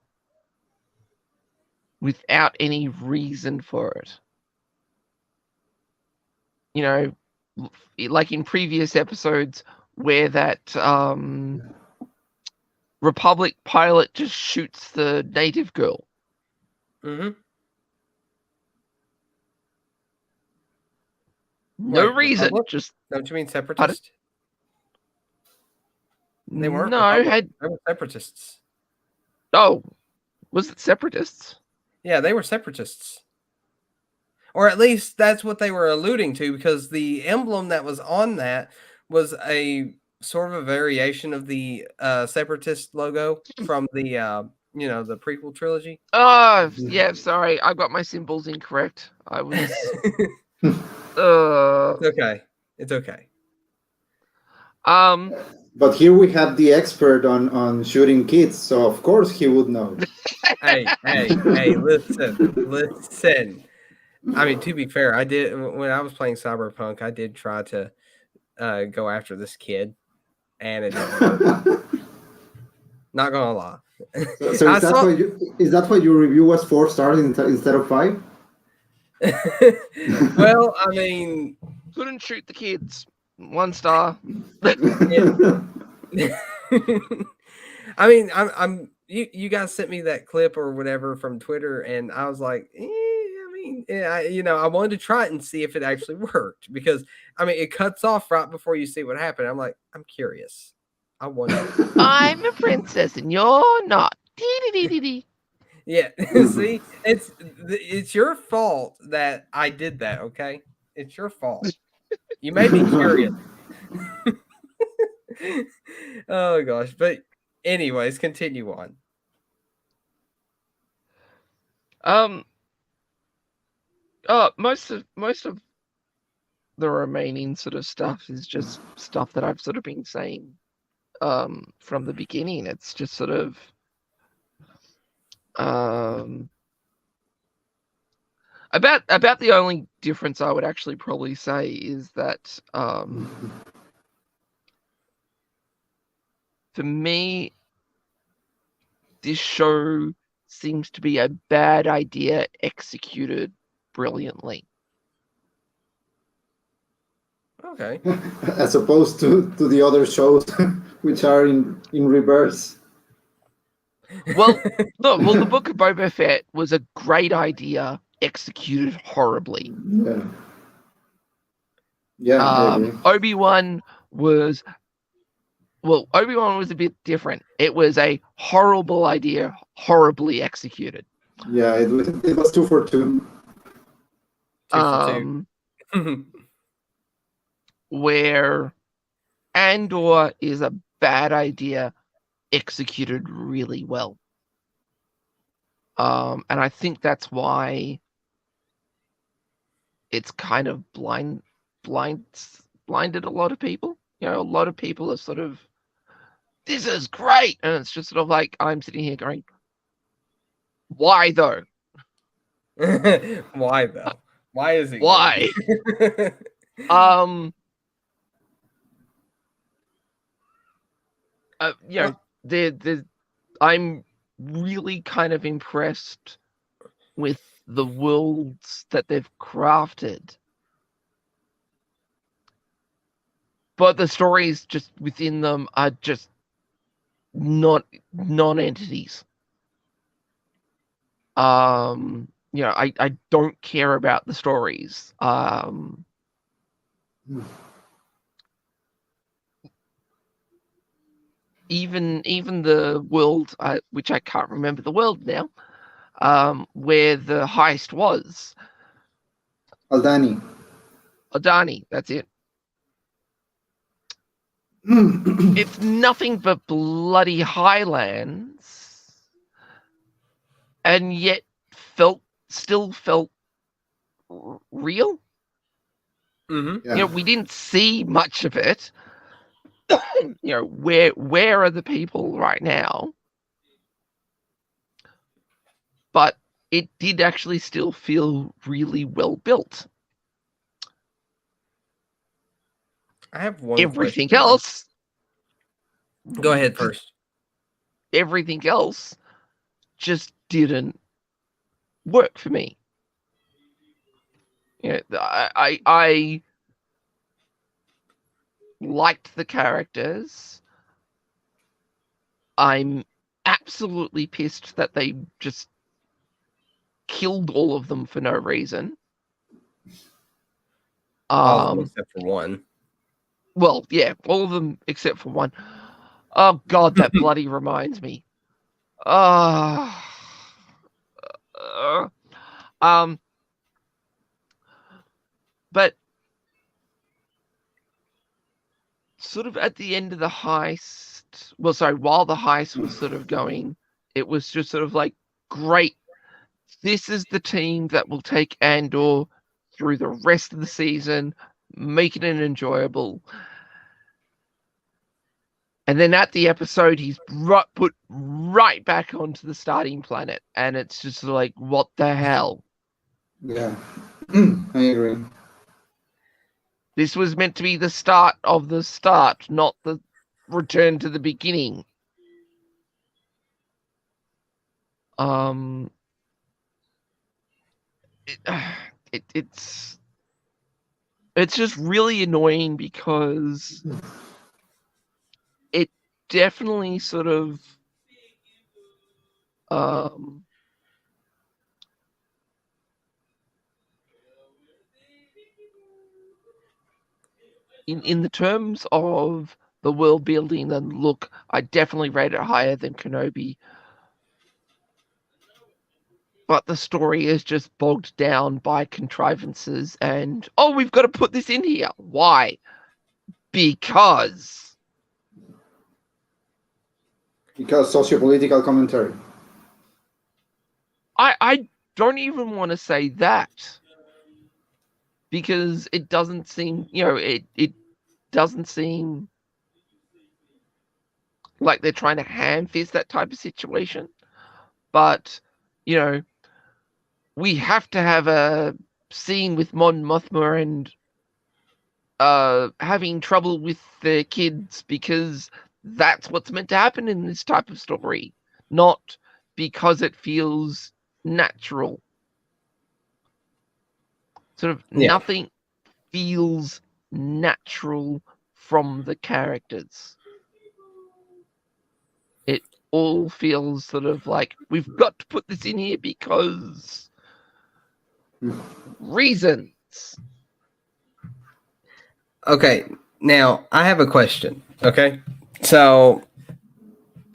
[SPEAKER 1] without any reason for it. Like in previous episodes where that Republic pilot just shoots the native girl.
[SPEAKER 2] Mm-hmm.
[SPEAKER 1] No reason.
[SPEAKER 2] Republic?
[SPEAKER 1] Just
[SPEAKER 2] Don't you mean separatist? They weren't.
[SPEAKER 1] No,
[SPEAKER 2] they were separatists.
[SPEAKER 1] Oh, was it separatists?
[SPEAKER 2] Yeah, they were separatists. Or at least that's what they were alluding to, because the emblem that was on that was a sort of a variation of the separatist logo from the the prequel trilogy.
[SPEAKER 1] Oh, yeah, sorry. I got my symbols incorrect. I was...
[SPEAKER 2] It's okay. It's okay.
[SPEAKER 3] But here we have the expert on shooting kids, so of course he would know.
[SPEAKER 2] Hey, listen. I mean, to be fair, I did when I was playing Cyberpunk. I did try to go after this kid, and it didn't work. Not gonna lie.
[SPEAKER 3] So is that why your review was 4 stars instead of 5?
[SPEAKER 2] Well, I mean,
[SPEAKER 1] couldn't shoot the kids. 1 star.
[SPEAKER 2] I mean, I'm you guys sent me that clip or whatever from Twitter, and I was like, I wanted to try it and see if it actually worked, because I mean, it cuts off right before you see what happened. I'm like, I'm curious. I wonder.
[SPEAKER 1] I'm a princess and you're not.
[SPEAKER 2] Yeah, see, it's your fault that I did that. Okay, it's your fault. You made me curious. Oh gosh, but anyways, continue on.
[SPEAKER 1] Most of the remaining sort of stuff is just stuff that I've sort of been saying from the beginning. It's just sort of about the only difference I would actually probably say is that for me, this show seems to be a bad idea executed brilliantly.
[SPEAKER 2] Okay.
[SPEAKER 3] As opposed to the other shows, which are in reverse.
[SPEAKER 1] Well, the Book of Boba Fett was a great idea executed horribly.
[SPEAKER 3] Yeah.
[SPEAKER 1] Obi-Wan was a bit different. It was a horrible idea, horribly executed.
[SPEAKER 3] Yeah, it was 2 for 2.
[SPEAKER 2] 2 for 2.
[SPEAKER 1] Where Andor is a bad idea executed really well. And I think that's why it's kind of blinded a lot of people. A lot of people are sort of, this is great, and it's just sort of like, I'm sitting here going, why though?
[SPEAKER 2] Why though? Why is it?
[SPEAKER 1] Why? I'm really kind of impressed with the worlds that they've crafted, but the stories just within them are just not non-entities. I don't care about the stories. Even the world, which I can't remember the world now, where the heist was.
[SPEAKER 3] Aldani,
[SPEAKER 1] that's it. It's nothing but bloody highlands, and yet still felt real.
[SPEAKER 2] Mm-hmm.
[SPEAKER 3] Yeah.
[SPEAKER 1] We didn't see much of it. Where are the people right now? But it did actually still feel really well built.
[SPEAKER 2] I have one.
[SPEAKER 1] Everything
[SPEAKER 2] question.
[SPEAKER 1] else.
[SPEAKER 2] Go ahead first.
[SPEAKER 1] Everything else just didn't work for me. I liked the characters. I'm absolutely pissed that they just killed all of them for no reason.
[SPEAKER 2] All of them except for one.
[SPEAKER 1] Well, yeah, all of them except for one. Oh God, that bloody reminds me. But sort of at the end of the heist, while the heist was sort of going, It was just sort of like, great. This is the team that will take Andor through the rest of the season, making it enjoyable. And then at the episode, he's put right back onto the starting planet. And it's just like, what the hell?
[SPEAKER 3] Yeah, I agree.
[SPEAKER 1] This was meant to be the start of the start, not the return to the beginning. It's just really annoying because it definitely sort of in the terms of the world building and look, I definitely rate it higher than Kenobi. But the story is just bogged down by contrivances and, oh, we've got to put this in here. Why? Because
[SPEAKER 3] Sociopolitical commentary.
[SPEAKER 1] I don't even want to say that. Because it doesn't seem, it doesn't seem like they're trying to ham fist that type of situation. But, we have to have a scene with Mon Mothma and having trouble with their kids because that's what's meant to happen in this type of story, not because it feels natural. Sort of nothing feels natural from the characters. It all feels sort of like, we've got to put this in here because reasons.
[SPEAKER 2] Okay, now I have a question. Okay, so,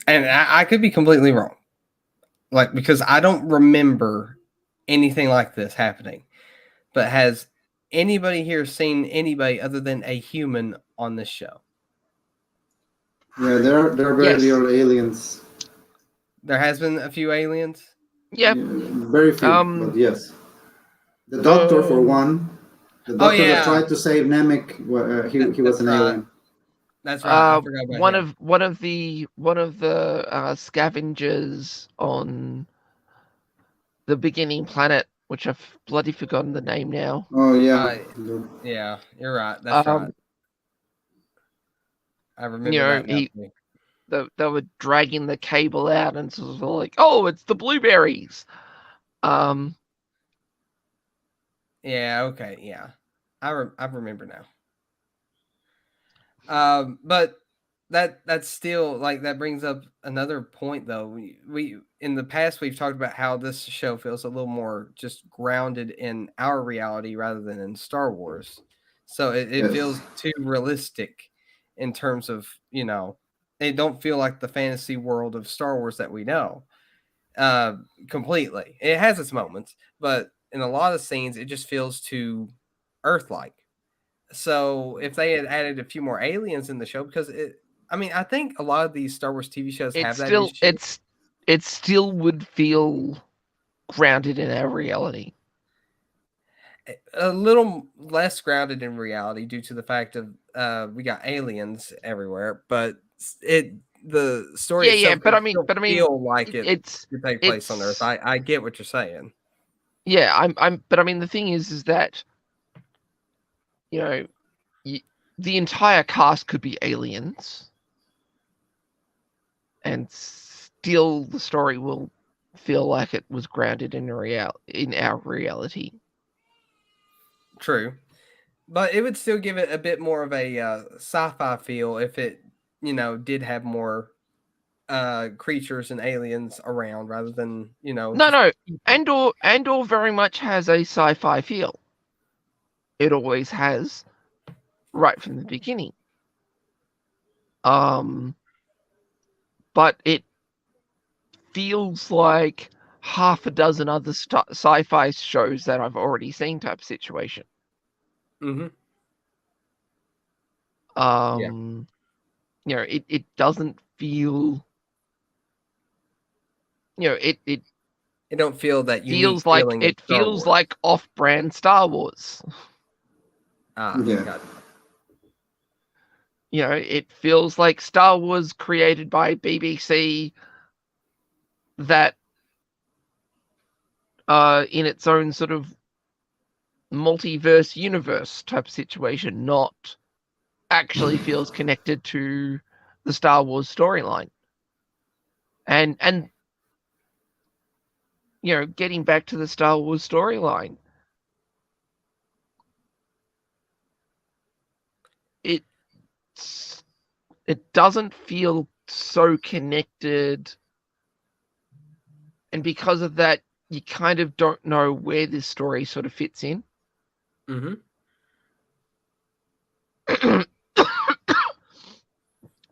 [SPEAKER 2] and I could be completely wrong, like, because I don't remember anything like this happening. But has anybody here seen anybody other than a human on this show?
[SPEAKER 3] Yeah, there are very
[SPEAKER 1] Yes.
[SPEAKER 3] little aliens.
[SPEAKER 2] There has been a few aliens.
[SPEAKER 1] Yeah.
[SPEAKER 3] Very few, but yes. The Doctor, for one. The Doctor that tried to save Namek, he was an alien.
[SPEAKER 2] That's right. I forgot about him.
[SPEAKER 1] One of the scavengers on the beginning planet, which I've bloody forgotten the name now.
[SPEAKER 3] Oh yeah,
[SPEAKER 2] yeah, you're right. That's right. I remember that.
[SPEAKER 1] They were dragging the cable out, and sort of like, oh, it's the blueberries.
[SPEAKER 2] Yeah. Okay. Yeah. I remember now. But that's still like, that brings up another point though. We in the past we've talked about how this show feels a little more just grounded in our reality rather than in Star Wars. So it feels too realistic in terms of, they don't feel like the fantasy world of Star Wars that we know. Completely. It has its moments, but in a lot of scenes it just feels too Earth-like. So if they had added a few more aliens in the show, because I think a lot of these Star Wars TV shows have that issue.
[SPEAKER 1] It still would feel grounded in our reality.
[SPEAKER 2] A little less grounded in reality due to the fact of we got aliens everywhere, but the story itself
[SPEAKER 1] but I mean,
[SPEAKER 2] feel like it could take place on Earth. I get what you're saying.
[SPEAKER 1] Yeah, but I mean, the thing is that, the entire cast could be aliens, and still the story will feel like it was grounded in our reality.
[SPEAKER 2] True, but it would still give it a bit more of a sci-fi feel if it, did have more creatures and aliens around rather than,
[SPEAKER 1] No. Andor very much has a sci-fi feel. It always has, right from the beginning. But it feels like half a dozen other sci-fi shows that I've already seen type of situation.
[SPEAKER 2] Mm-hmm.
[SPEAKER 1] It doesn't feel it
[SPEAKER 2] You don't feel that unique
[SPEAKER 1] feels like
[SPEAKER 2] feeling of Star Wars.
[SPEAKER 1] off-brand Star Wars.
[SPEAKER 3] Yeah.
[SPEAKER 2] Got it.
[SPEAKER 1] It feels like Star Wars created by BBC that in its own sort of multiverse universe type situation, not actually feels connected to the Star Wars storyline. And getting back to the Star Wars storyline, it doesn't feel so connected, and because of that, you kind of don't know where this story sort of fits in.
[SPEAKER 2] Mm-hmm.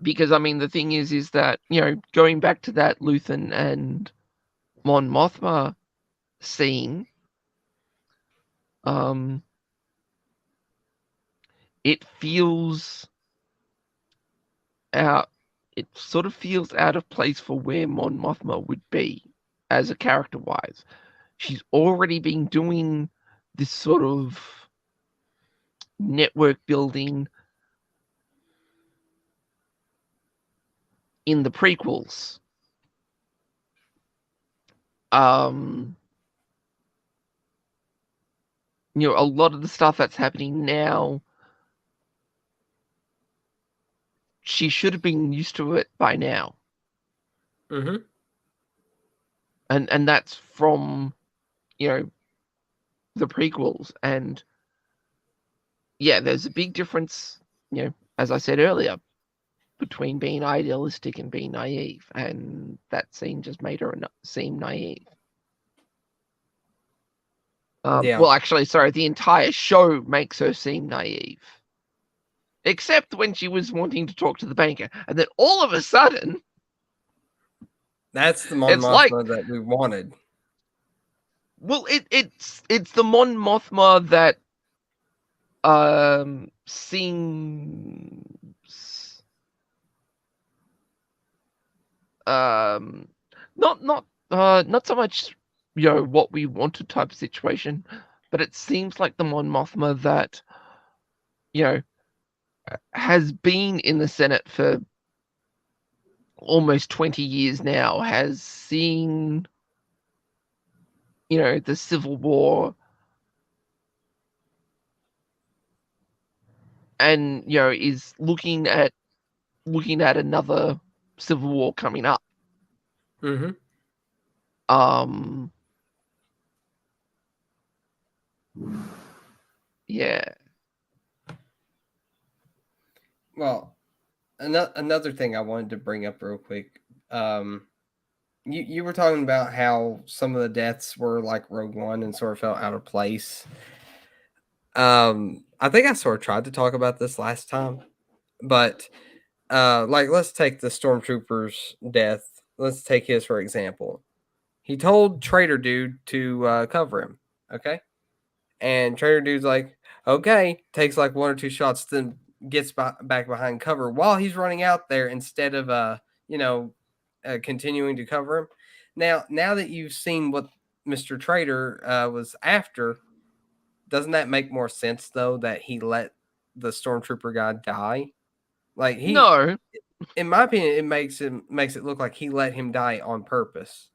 [SPEAKER 1] Because I mean, the thing is that going back to that Luthen and Mon Mothma scene, it feels out. It sort of feels out of place for where Mon Mothma would be as a character wise. She's already been doing this sort of network building in the prequels. A lot of the stuff that's happening now, she should have been used to it by now.
[SPEAKER 2] Mm-hmm.
[SPEAKER 1] And that's from, the prequels. And yeah, there's a big difference, as I said earlier, between being idealistic and being naive. And that scene just made her seem naive.
[SPEAKER 2] Yeah.
[SPEAKER 1] Well, actually, sorry, the entire show makes her seem naive. Except when she was wanting to talk to the banker. And then all of a sudden,
[SPEAKER 2] That's the Mon
[SPEAKER 1] it's
[SPEAKER 2] Mothma that we wanted.
[SPEAKER 1] Well, it's the Mon Mothma that seems not so much what we wanted type of situation, but it seems like the Mon Mothma that has been in the Senate for almost 20 years now, has seen the Civil War, and is looking at another Civil War coming up.
[SPEAKER 2] Mm-hmm.
[SPEAKER 1] Yeah.
[SPEAKER 2] Well, another thing I wanted to bring up real quick. You were talking about how some of the deaths were like Rogue One and sort of felt out of place. I think I sort of tried to talk about this last time, but like let's take the Stormtrooper's death. Let's take his for example. He told Trader Dude to cover him, okay? And Trader Dude's like, okay, takes like one or two shots, then gets back behind cover while he's running out there instead of continuing to cover him. Now that you've seen what Mr. Trader was after, doesn't that make more sense though that he let the Stormtrooper guy die? Like
[SPEAKER 1] No.
[SPEAKER 2] in my opinion, it makes it look like he let him die on purpose.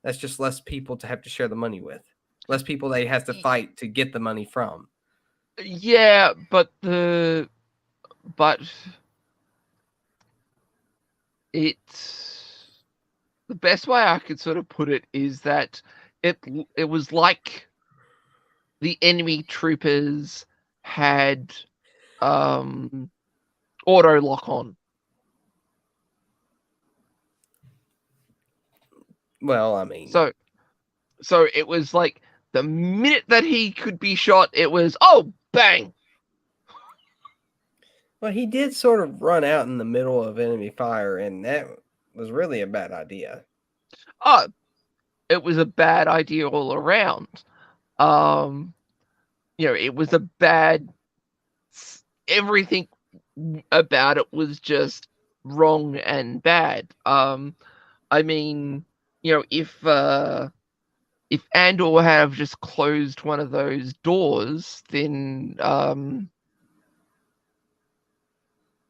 [SPEAKER 2] That's just less people to have to share the money with. Less people that he has to fight to get the money from.
[SPEAKER 1] Yeah, but it's the best way I could sort of put it is that it was like the enemy troopers had auto lock on.
[SPEAKER 2] Well, I mean,
[SPEAKER 1] So it was like the minute that he could be shot, it was bang.
[SPEAKER 2] well, he did sort of run out in the middle of enemy fire, and that was really a bad idea.
[SPEAKER 1] Oh, it was a bad idea all around. It was a bad. Everything about it was just wrong and bad. I mean, if Andor have just closed one of those doors, then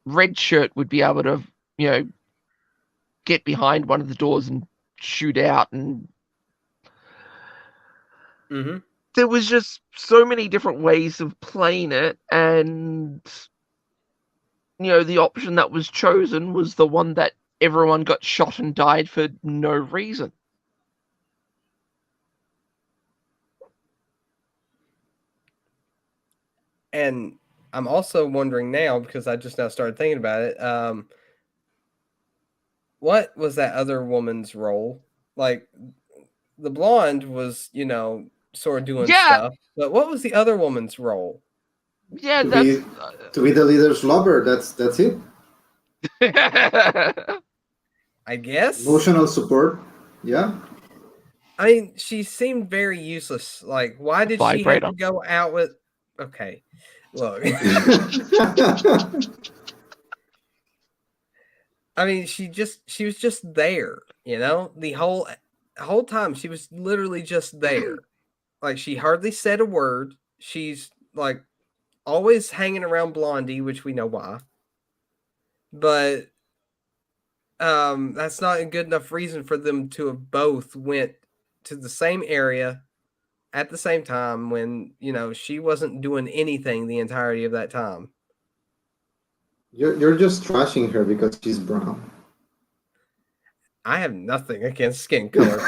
[SPEAKER 1] Red Shirt would be able to, get behind one of the doors and shoot out. And
[SPEAKER 2] Mm-hmm.
[SPEAKER 1] there was just so many different ways of playing it, and the option that was chosen was the one that everyone got shot and died for no reason.
[SPEAKER 2] And I'm also wondering now, because I just now started thinking about it, what was that other woman's role? Like, the blonde was, sort of doing
[SPEAKER 1] Yeah,
[SPEAKER 2] stuff, but what was the other woman's role?
[SPEAKER 1] yeah,
[SPEAKER 3] To
[SPEAKER 1] that's
[SPEAKER 3] be the leader's lover. That's it.
[SPEAKER 2] I guess.
[SPEAKER 3] Emotional support. Yeah.
[SPEAKER 2] I mean, she seemed very useless. Like, why did she have
[SPEAKER 1] Vibrator.
[SPEAKER 2] to go out with? Okay, look. I mean, she was just there. The whole time she was literally just there. Like, she hardly said a word. She's like always hanging around Blondie, which we know why. But that's not a good enough reason for them to have both went to the same area at the same time when, she wasn't doing anything the entirety of that time.
[SPEAKER 3] You're just trashing her because she's brown.
[SPEAKER 2] I have nothing against skin color.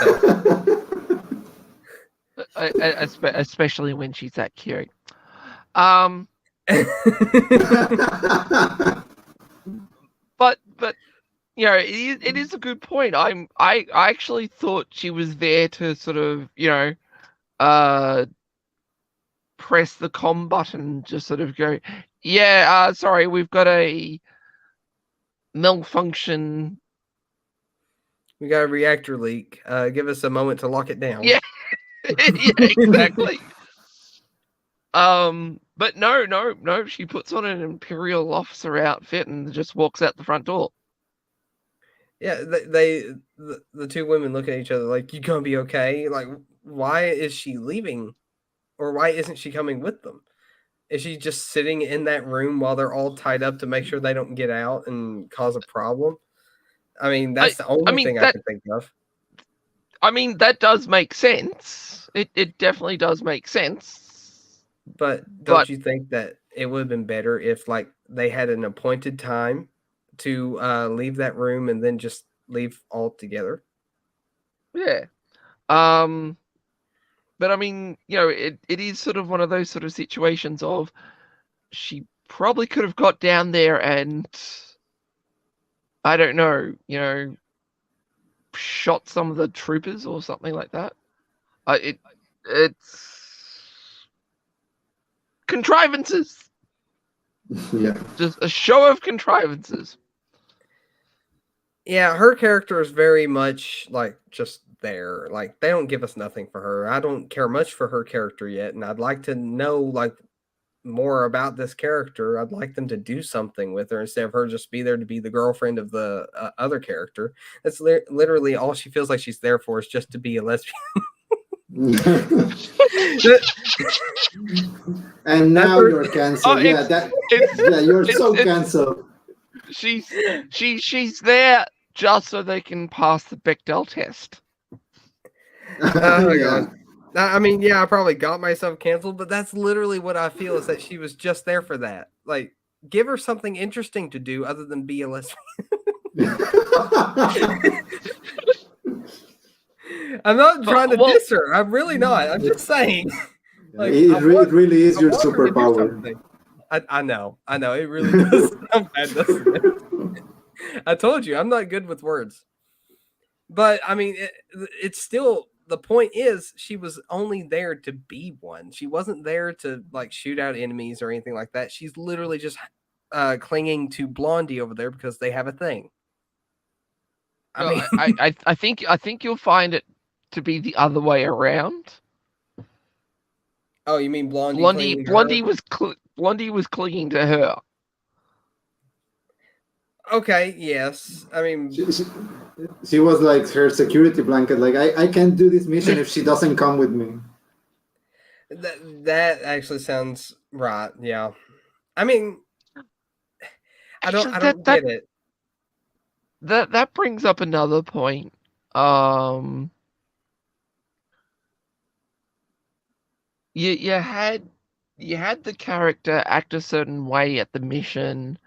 [SPEAKER 1] Especially when she's that cute. But it is a good point. I actually thought she was there to sort of press the comm button, just sort of go, yeah, sorry, we've got a malfunction.
[SPEAKER 2] We got a reactor leak. Give us a moment to lock it down.
[SPEAKER 1] Yeah, yeah, exactly. But no. She puts on an Imperial officer outfit and just walks out the front door.
[SPEAKER 2] Yeah, the two women look at each other like, "You gonna be okay?" Like, why is she leaving, or why isn't she coming with them? Is she just sitting in that room while they're all tied up to make sure they don't get out and cause a problem? I mean, that's the only thing I can think of.
[SPEAKER 1] I mean, that does make sense. It definitely does make sense.
[SPEAKER 2] But don't you think that it would have been better if, like, they had an appointed time to leave that room and then just leave altogether?
[SPEAKER 1] Yeah. But I mean, it is sort of one of those sort of situations of she probably could have got down there and I don't know, shot some of the troopers or something like that. It's contrivances.
[SPEAKER 3] Yeah.
[SPEAKER 1] Just a show of contrivances.
[SPEAKER 2] Yeah, her character is very much like just there. Like, they don't give us nothing for her. I don't care much for her character yet, and I'd like to know like more about this character. I'd like them to do something with her instead of her just be there to be the girlfriend of the other character. That's literally all she feels like she's there for, is just to be a lesbian.
[SPEAKER 3] And now you're canceled. You're so canceled.
[SPEAKER 1] She's there just so they can pass the Bechdel test.
[SPEAKER 2] Oh God. I mean, yeah, I probably got myself canceled, but that's literally what I feel, is that she was just there for that. Like, give her something interesting to do other than be a lesbian. I'm not trying to diss her. I'm really not. I'm just saying.
[SPEAKER 3] Like, it really is your superpower.
[SPEAKER 2] I know. It really does sound bad, doesn't it? I told you, I'm not good with words. But, I mean, it's still... The point is, she was only there to be one. She wasn't there to, like, shoot out enemies or anything like that. She's literally just clinging to Blondie over there because they have a thing.
[SPEAKER 1] I think you'll find it to be the other way around.
[SPEAKER 2] Oh, you mean Blondie
[SPEAKER 1] was clinging to her.
[SPEAKER 2] Okay, yes. I mean,
[SPEAKER 3] She was like her security blanket. Like, I can't do this mission if she doesn't come with me.
[SPEAKER 2] that actually sounds right. Yeah. I mean,
[SPEAKER 1] Actually,
[SPEAKER 2] I don't get it.
[SPEAKER 1] that brings up another point. Um, you had the character act a certain way at the mission,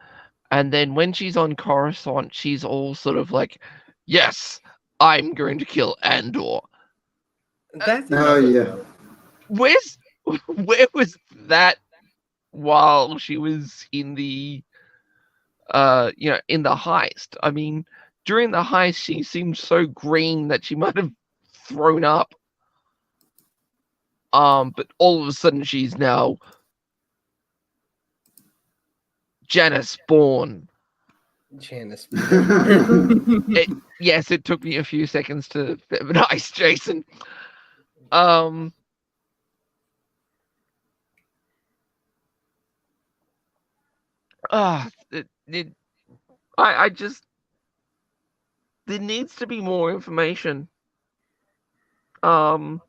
[SPEAKER 1] and then when she's on Coruscant, she's all sort of like, "Yes, I'm going to kill Andor."
[SPEAKER 2] That's
[SPEAKER 3] Oh
[SPEAKER 2] another
[SPEAKER 3] yeah.
[SPEAKER 2] though.
[SPEAKER 1] Where's where was that while she was in the in the heist? I mean, during the heist, she seemed so green that she might have thrown up. But all of a sudden, she's now Janice Bourne.
[SPEAKER 2] Janice.
[SPEAKER 1] Yes, it took me a few seconds to feminize Jason. Um, ah, I just there needs to be more information. Um,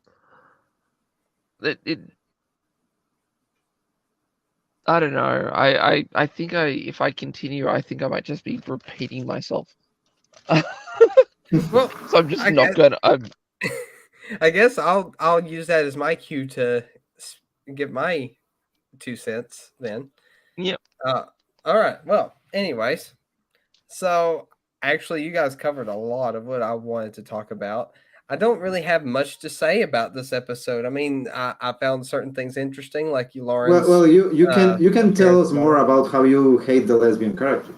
[SPEAKER 1] it I don't know. I think if I continue, I think I might just be repeating myself.
[SPEAKER 2] Well,
[SPEAKER 1] So I'm just
[SPEAKER 2] I
[SPEAKER 1] not
[SPEAKER 2] guess,
[SPEAKER 1] gonna.
[SPEAKER 2] I guess I'll use that as my cue to give my 2 cents then.
[SPEAKER 1] Yeah.
[SPEAKER 2] Uh, all right. Well, anyways, so actually, you guys covered a lot of what I wanted to talk about. I don't really have much to say about this episode. I mean, I found certain things interesting, like you,
[SPEAKER 3] Well,
[SPEAKER 2] Lauren's
[SPEAKER 3] well, you can tell
[SPEAKER 2] appearance
[SPEAKER 3] us
[SPEAKER 2] and all
[SPEAKER 3] more
[SPEAKER 2] that.
[SPEAKER 3] about how you hate the lesbian character.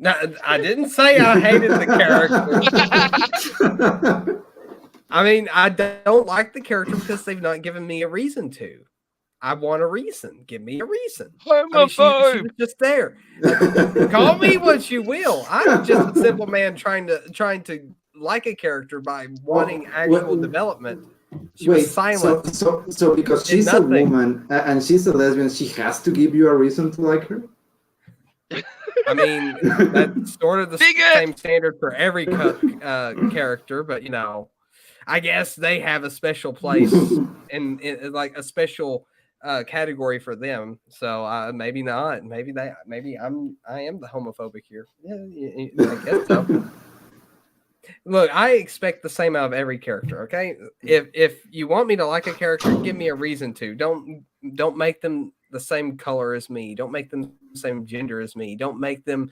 [SPEAKER 2] No, I didn't say I hated the character. I mean, I don't like the character because they've not given me a reason to. I want a reason. Give me a reason. I mean, she
[SPEAKER 1] Homophobe.
[SPEAKER 2] was just there. Call me what you will. I'm just a simple man trying to like a character by wanting actual development. She was
[SPEAKER 3] Wait,
[SPEAKER 2] silent
[SPEAKER 3] so because
[SPEAKER 2] and
[SPEAKER 3] she's a
[SPEAKER 2] nothing.
[SPEAKER 3] woman and she's a lesbian, she has to give you a reason to like her?
[SPEAKER 2] I mean, that's sort of the
[SPEAKER 1] Bigot.
[SPEAKER 2] same standard for every character, but I guess they have a special place in like a special category for them. So maybe not. Maybe I am the homophobic here. Yeah, I guess so. Look, I expect the same out of every character. Okay, if you want me to like a character, give me a reason to. Don't make them the same color as me. Don't make them the same gender as me. Don't make them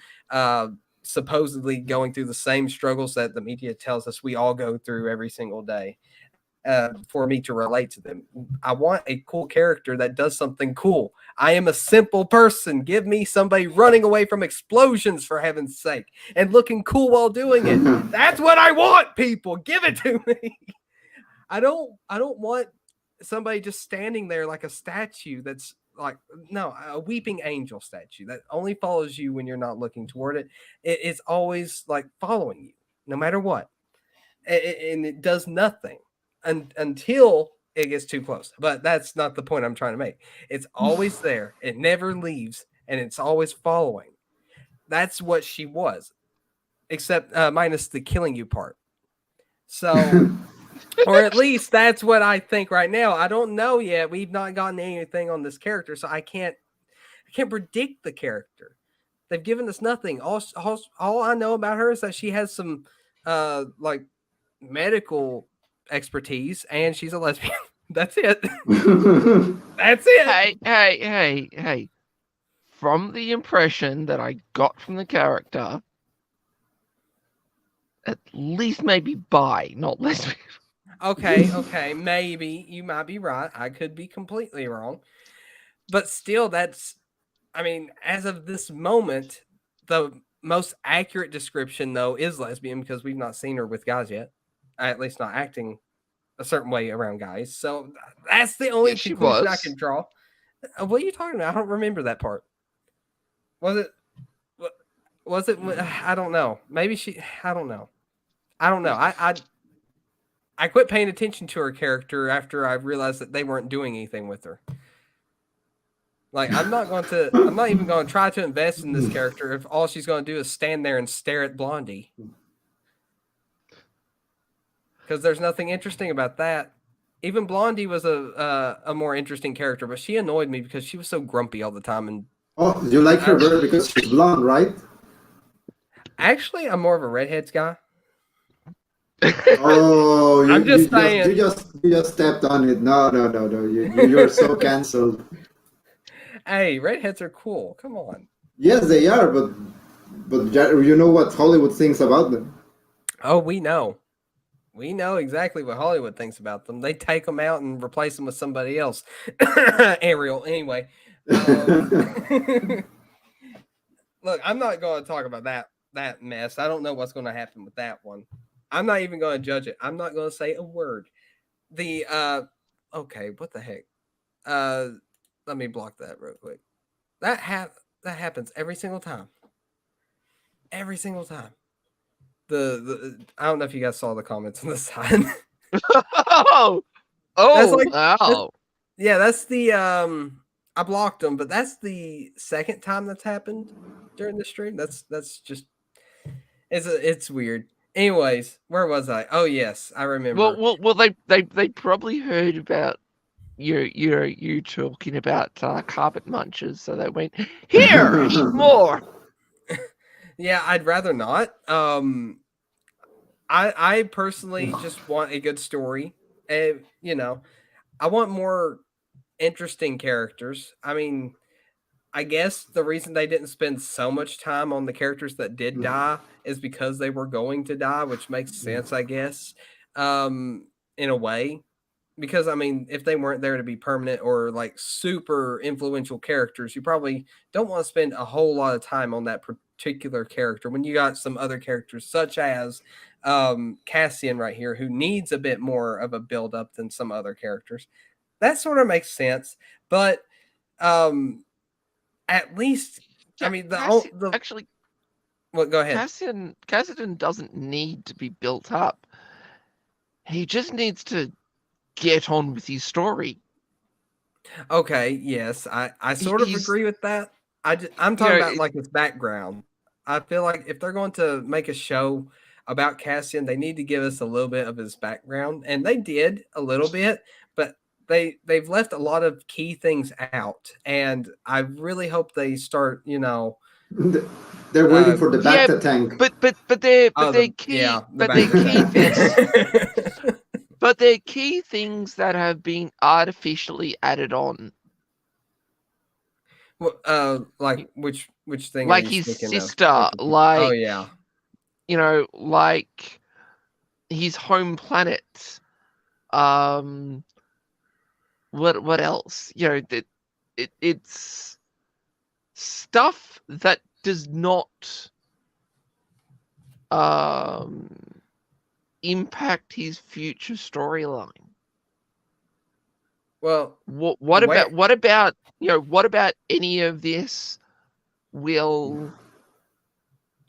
[SPEAKER 2] supposedly going through the same struggles that the media tells us we all go through every single day. For me to relate to them, I want a cool character that does something cool. I am a simple person. Give me somebody running away from explosions, for heaven's sake, and looking cool while doing it. That's what I want, people. Give it to me. I don't want somebody just standing there like a statue that's like, no, a weeping angel statue that only follows you when you're not looking toward it. It's always like following you no matter what. And it does nothing until it gets too close. But that's not the point I'm trying to make. It's always there. It never leaves, and it's always following. That's what she was, except minus the killing you part. So, or at least that's what I think right now. I don't know yet. We've not gotten anything on this character, so I can't predict the character. They've given us nothing. All I know about her is that she has some like medical expertise and she's a lesbian. That's it. That's it.
[SPEAKER 1] Hey. From the impression that I got from the character, at least maybe bi, not lesbian.
[SPEAKER 2] Okay, maybe you might be right. I could be completely wrong. But still, I mean, as of this moment, the most accurate description, though, is lesbian because we've not seen her with guys yet. At least not acting a certain way around guys. So that's the only
[SPEAKER 1] Yes, she
[SPEAKER 2] conclusion I
[SPEAKER 1] was.
[SPEAKER 2] can draw. What are you talking about? I don't remember that part. Was it? Was it? I don't know. Maybe she. I don't know. I quit paying attention to her character after I realized that they weren't doing anything with her. Like I'm not even going to try to invest in this character if all she's going to do is stand there and stare at Blondie. Because there's nothing interesting about that. Even Blondie was a more interesting character, but she annoyed me because she was so grumpy all the time. And
[SPEAKER 3] Oh, you like her better because she's blonde, right?
[SPEAKER 2] actually, I'm more of a redheads guy.
[SPEAKER 3] Oh,
[SPEAKER 2] I'm just saying.
[SPEAKER 3] You just stepped on it. No. You're so cancelled.
[SPEAKER 2] Hey, redheads are cool. Come on.
[SPEAKER 3] Yes, they are, but you know what Hollywood thinks about them.
[SPEAKER 2] Oh, we know. We know exactly what Hollywood thinks about them. They take them out and replace them with somebody else. Ariel. Anyway. Look, I'm not going to talk about that mess. I don't know what's going to happen with that one. I'm not even going to judge it. I'm not going to say a word. Okay, what the heck? Let me block that real quick. That happens every single time. Every single time. I don't know if you guys saw the comments on the side.
[SPEAKER 1] Oh, wow.
[SPEAKER 2] That's the I blocked them, but that's the second time that's happened during the stream. That's just it's weird. Anyways, where was I? Oh yes, I remember.
[SPEAKER 1] Well, they probably heard about you talking about carpet munchers, so they went, here, eat more.
[SPEAKER 2] Yeah, I'd rather not. I personally just want a good story, and I want more interesting characters. I mean, I guess the reason they didn't spend so much time on the characters that did die is because they were going to die, which makes sense, I guess, in a way. Because I mean, if they weren't there to be permanent or like super influential characters, you probably don't want to spend a whole lot of time on that particular character when you got some other characters such as Cassian right here, who needs a bit more of a build up than some other characters. That sort of makes sense, but at least I mean
[SPEAKER 1] actually.
[SPEAKER 2] Well, go ahead.
[SPEAKER 1] Cassian doesn't need to be built up. He just needs to get on with his story.
[SPEAKER 2] Okay, yes, I sort of agree with that. I'm talking about like his background. I feel like if they're going to make a show about Cassian, they need to give us a little bit of his background, and they did a little bit, but they've left a lot of key things out, and I really hope they start.
[SPEAKER 3] They're waiting for the Bacta tank.
[SPEAKER 1] But they're key things. But they're key things that have been artificially added on.
[SPEAKER 2] Well, like which thing?
[SPEAKER 1] Like his sister, like
[SPEAKER 2] oh yeah,
[SPEAKER 1] like his home planet. What else? It's stuff that does not impact his future storyline.
[SPEAKER 2] Well,
[SPEAKER 1] what about any of this will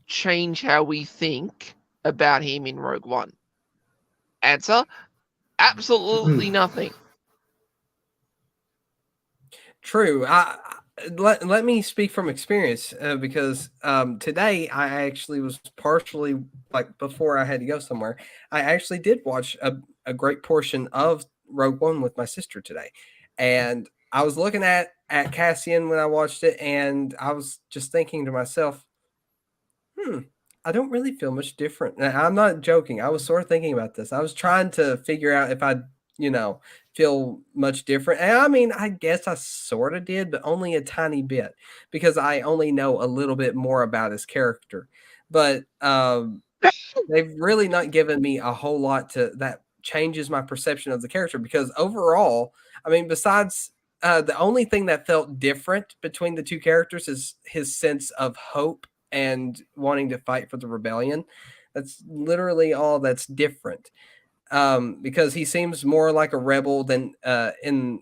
[SPEAKER 1] change how we think about him in Rogue One? Answer: absolutely nothing.
[SPEAKER 2] True. Let me speak from experience because today I actually was partially, like, before I had to go somewhere, I actually did watch a great portion of Rogue One with my sister today, and I was looking at Cassian when I watched it, and I was just thinking to myself, I don't really feel much different. I'm not joking. I was sort of thinking about this. I was trying to figure out if I'd feel much different. And I mean, I guess I sort of did, but only a tiny bit because I only know a little bit more about his character. But they've really not given me a whole lot that changes my perception of the character because overall, I mean, besides the only thing that felt different between the two characters is his sense of hope and wanting to fight for the rebellion. That's literally all that's different. Because he seems more like a rebel than in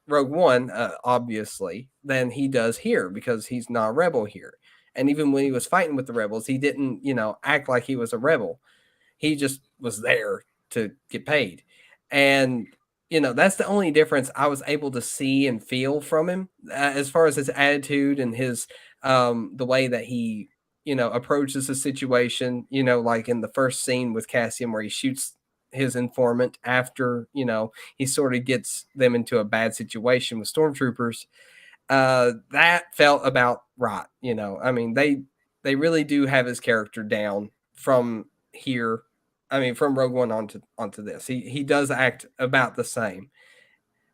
[SPEAKER 2] Rogue One, obviously, than he does here because he's not a rebel here. And even when he was fighting with the rebels, he didn't act like he was a rebel. He just was there to get paid. And that's the only difference I was able to see and feel from him, as far as his attitude and his the way that he approaches the situation. Like in the first scene with Cassian where he shoots his informant after he sort of gets them into a bad situation with stormtroopers. That felt about right. I mean, they really do have his character down from here. I mean, from Rogue One onto this, he does act about the same.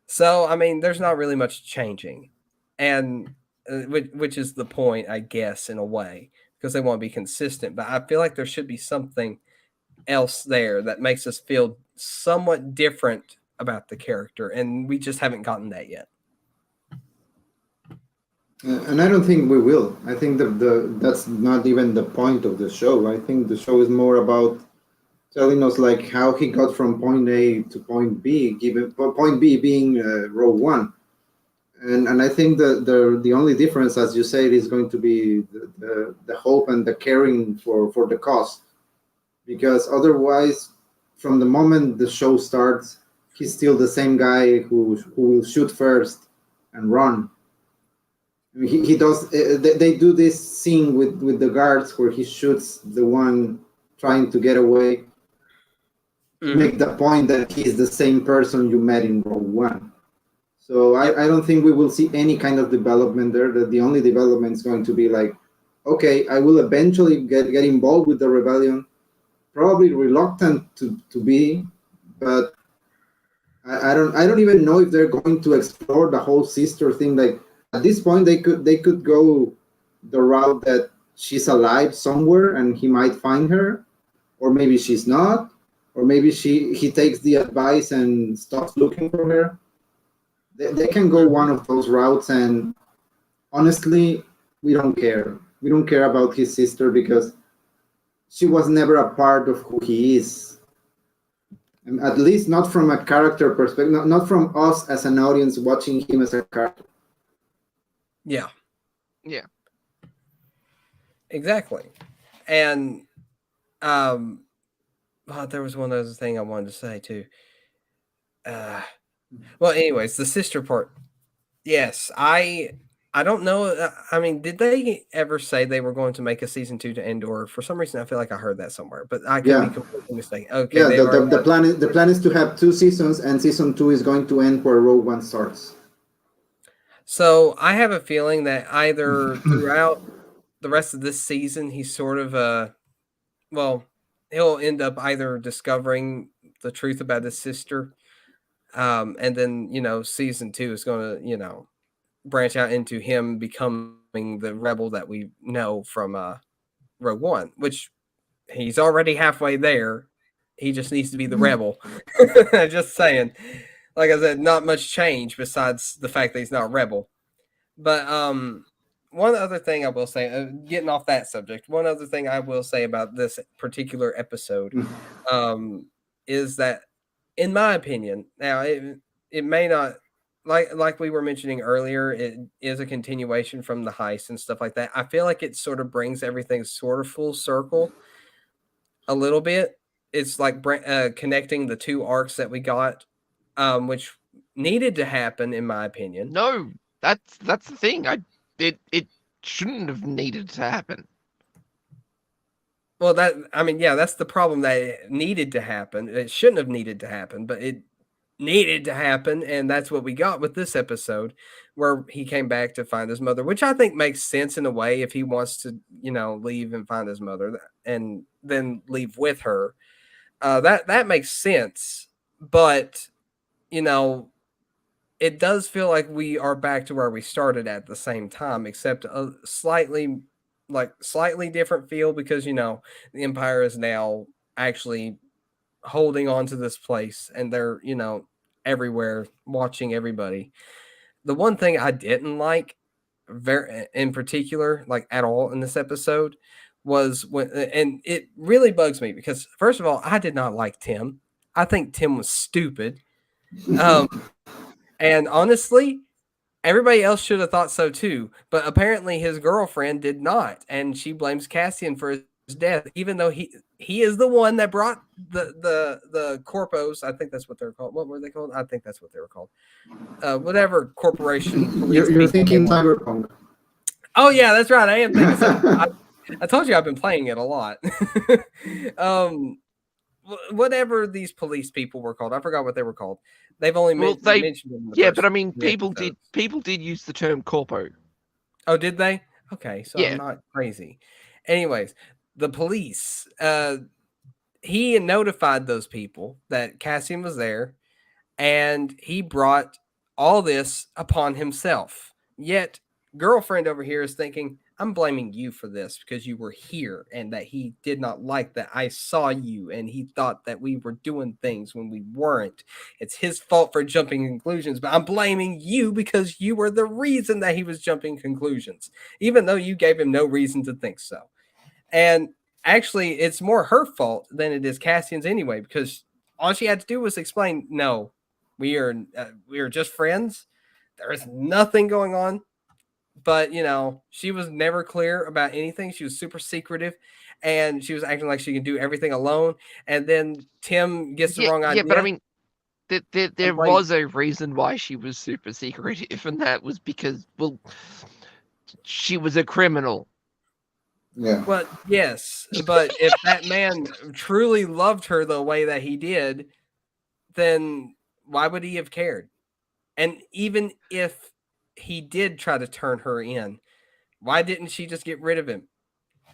[SPEAKER 2] So I mean, there's not really much changing, and which is the point, I guess, in a way, because they want to be consistent. But I feel like there should be something else there that makes us feel somewhat different about the character, and we just haven't gotten that yet.
[SPEAKER 3] And I don't think we will. I think that's not even the point of the show. I think the show is more about telling us like how he got from point A to point B, given point B being Rogue One. And I think the only difference, as you said, is going to be the hope and the caring for the cause, because otherwise, from the moment the show starts, he's still the same guy who will shoot first and run. I mean, he does. They do this scene with the guards where he shoots the one trying to get away, to make the point that he's the same person you met in Rogue One. So I don't think we will see any kind of development there. That the only development is going to be like, okay, I will eventually get involved with the rebellion, probably reluctant to be, but I don't even know if they're going to explore the whole sister thing. Like at this point, they could go the route that she's alive somewhere and he might find her, or maybe she's not, or maybe he takes the advice and stops looking for her. They can go one of those routes, and honestly, we don't care. We don't care about his sister because she was never a part of who he is. And at least not from a character perspective, not from us as an audience watching him as a character.
[SPEAKER 2] Yeah.
[SPEAKER 1] Yeah.
[SPEAKER 2] Exactly. And there was one other thing I wanted to say too. Well, anyways, the sister part. Yes, I don't know. I mean, did they ever say they were going to make a season 2 to Andor? For some reason, I feel like I heard that somewhere, but I could be completely mistaken. Okay,
[SPEAKER 3] yeah. The plan is to have 2 seasons, and season 2 is going to end where Rogue One starts.
[SPEAKER 2] So I have a feeling that either throughout the rest of this season, he's sort of he'll end up either discovering the truth about his sister, and then season 2 is going to branch out into him becoming the rebel that we know from Rogue One, which he's already halfway there. He just needs to be the rebel. Just saying. Like I said, not much change besides the fact that he's not a rebel. But one other thing I will say, getting off that subject, one other thing I will say about this particular episode is that, in my opinion, now it may not, like we were mentioning earlier, it is a continuation from the heist and stuff like that. I feel like it sort of brings everything sort of full circle a little bit. It's like connecting the 2 arcs that we got, which needed to happen, in my opinion.
[SPEAKER 1] No, that's the thing. It shouldn't have needed to happen.
[SPEAKER 2] Well, that's the problem, that it needed to happen. It shouldn't have needed to happen, but it needed to happen, and that's what we got with this episode, where he came back to find his mother, which I think makes sense in a way if he wants to, leave and find his mother and then leave with her. That makes sense, but it does feel like we are back to where we started at the same time, except a slightly different feel, because the Empire is now actually holding on to this place, and they're everywhere watching everybody. The one thing I didn't like in particular, like at all in this episode, was when, and it really bugs me, because first of all, I did not like Tim. I think Tim was stupid. And honestly, everybody else should have thought so too, but apparently his girlfriend did not, and she blames Cassian for his death, even though he is the one that brought the corpos, I think that's what they're called. What were they called? I think that's what they were called. Whatever corporation police
[SPEAKER 3] You're
[SPEAKER 2] people they
[SPEAKER 3] thinking
[SPEAKER 2] were.
[SPEAKER 3] Cyberpunk.
[SPEAKER 2] Oh yeah, that's right. I am thinking so. I told you I've been playing it a lot. Whatever these police people were called, I forgot what they were called. They've only mentioned them in the
[SPEAKER 1] yeah,
[SPEAKER 2] first
[SPEAKER 1] but I mean,
[SPEAKER 2] three episodes.
[SPEAKER 1] people did use the term corpo.
[SPEAKER 2] Oh, did they? Okay, so
[SPEAKER 1] Yeah.
[SPEAKER 2] I'm not crazy. Anyways, the police, he notified those people that Cassian was there, and he brought all this upon himself. Yet, girlfriend over here is thinking, I'm blaming you for this because you were here and that he did not like that I saw you and he thought that we were doing things when we weren't. It's his fault for jumping conclusions, but I'm blaming you because you were the reason that he was jumping conclusions, even though you gave him no reason to think so. And actually, it's more her fault than it is Cassian's anyway, because all she had to do was explain, no, we are just friends. There is nothing going on. But she was never clear about anything. She was super secretive, and she was acting like she can do everything alone. And then Tim gets the wrong idea.
[SPEAKER 1] Yeah, but I mean, there was a reason why she was super secretive, and that was because, well, she was a criminal.
[SPEAKER 3] Yeah.
[SPEAKER 2] Well, yes, but if that man truly loved her the way that he did, then why would he have cared? And even if he did try to turn her in, why didn't she just get rid of him?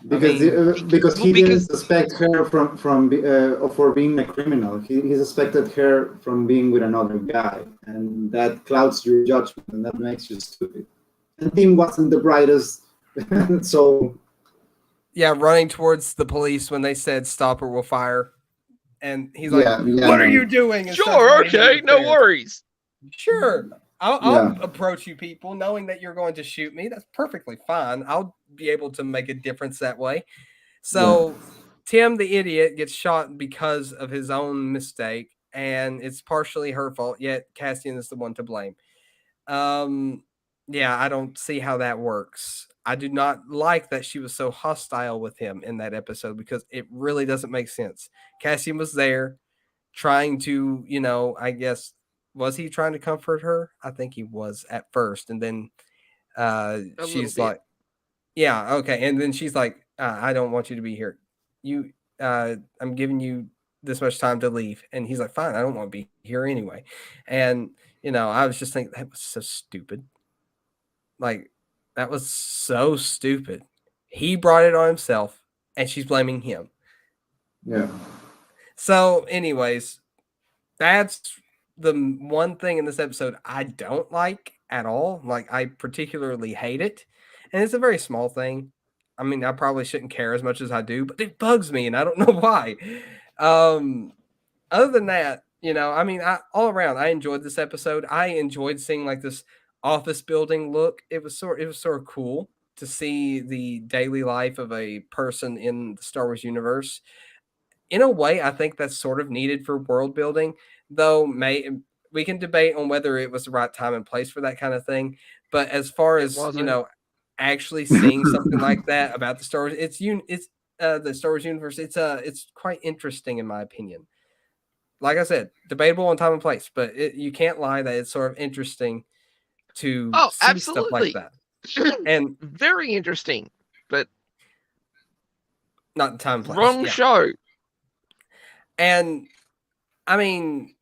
[SPEAKER 3] Because he didn't suspect her for being a criminal. He suspected her from being with another guy, and that clouds your judgment, and that makes you stupid. And Tim wasn't the brightest, so
[SPEAKER 2] yeah, running towards the police when they said "stop or we'll fire," and he's like, "What are you doing?" And
[SPEAKER 1] sure, okay, no worries.
[SPEAKER 2] Sure, I'll approach you people knowing that you're going to shoot me. That's perfectly fine. I'll be able to make a difference that way. So Tim, the idiot, gets shot because of his own mistake, and it's partially her fault, yet Cassian is the one to blame. Yeah, I don't see how that works. I do not like that she was so hostile with him in that episode because it really doesn't make sense. Cassian was there trying to, I guess, was he trying to comfort her? I think he was at first. And then she's like, yeah, okay. And then she's like, I don't want you to be here. I'm giving you this much time to leave. And he's like, fine, I don't want to be here anyway. And, I was just thinking that was so stupid. Like, that was so stupid. He brought it on himself and she's blaming him.
[SPEAKER 3] Yeah.
[SPEAKER 2] So, anyways, that's the one thing in this episode I don't like at all. Like, I particularly hate it. And it's a very small thing. I mean, I probably shouldn't care as much as I do, but it bugs me and I don't know why. Other than that, all around, I enjoyed this episode. I enjoyed seeing like this office building look. It was sort of cool to see the daily life of a person in the Star Wars universe. In a way, I think that's sort of needed for world building, though we can debate on whether it was the right time and place for that kind of thing. But as far as actually seeing something like that about the Star Wars, it's the Star Wars universe. It's quite interesting in my opinion. Like I said, debatable on time and place, but you can't lie that it's sort of interesting to see
[SPEAKER 1] absolutely.
[SPEAKER 2] stuff like that. And
[SPEAKER 1] very interesting, but
[SPEAKER 2] not in time and place.
[SPEAKER 1] Wrong show.
[SPEAKER 2] And I mean,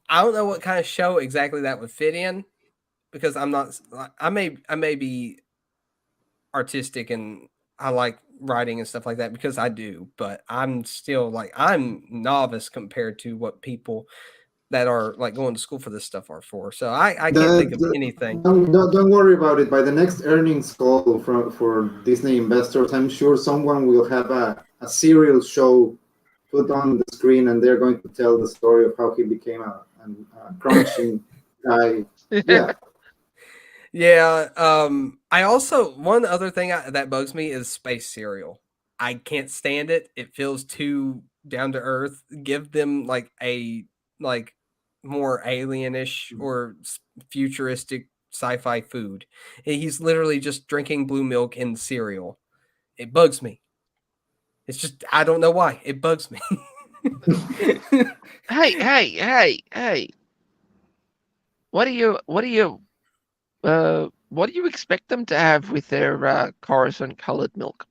[SPEAKER 2] I don't know what kind of show exactly that would fit in because I may be artistic and I like writing and stuff like that because I do, but I'm still I'm novice compared to what people that are like going to school for this stuff are for. So I can't think of anything.
[SPEAKER 3] Don't worry about it. By the next earnings call for Disney investors, I'm sure someone will have a serial show put on the screen, and they're going to tell the story of how he became a crunching guy. Yeah.
[SPEAKER 2] Yeah. I also, one other thing that bugs me is space cereal. I can't stand it. It feels too down to earth. Give them a more alienish or futuristic sci-fi food. He's literally just drinking blue milk in cereal. It bugs me. It's just I don't know why. It bugs me.
[SPEAKER 1] Hey! What do you expect them to have with their Coruscant colored milk?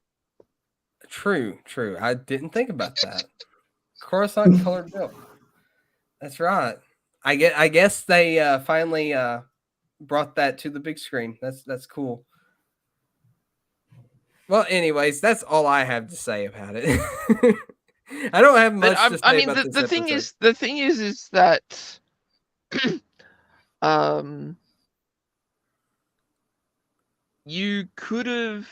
[SPEAKER 2] True. I didn't think about that. Coruscant colored milk. That's right. I guess they finally brought that to the big screen. That's cool. Well, anyways, that's all I have to say about it. I don't have
[SPEAKER 1] But
[SPEAKER 2] much to
[SPEAKER 1] I
[SPEAKER 2] say
[SPEAKER 1] mean,
[SPEAKER 2] about this
[SPEAKER 1] the thing is that um, you could have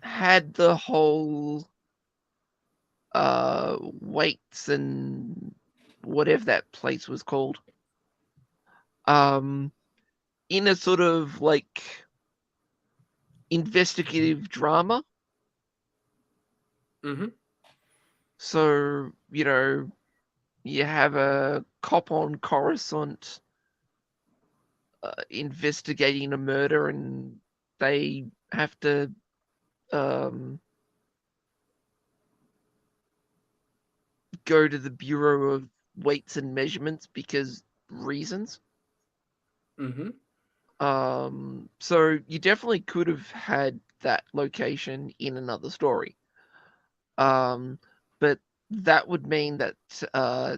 [SPEAKER 1] had the whole weights and whatever that place was called in a sort of like investigative drama.
[SPEAKER 2] Mm-hmm.
[SPEAKER 1] So, you have a cop on Coruscant investigating a murder, and they have to go to the Bureau of Weights and Measurements because reasons.
[SPEAKER 2] Mm-hmm.
[SPEAKER 1] So you definitely could have had that location in another story. But that would mean that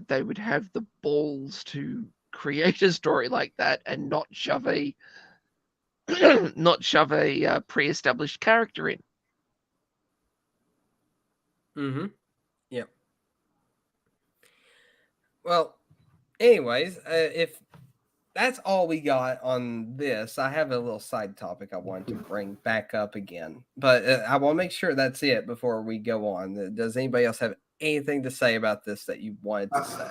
[SPEAKER 1] they would have the balls to create a story like that and not shove a pre-established character in.
[SPEAKER 2] Mm-hmm. Yep. Well, anyways, if that's all we got on this, I have a little side topic I want to bring back up again, but I want to make sure that's it before we go on. Does anybody else have anything to say about this that you wanted to say?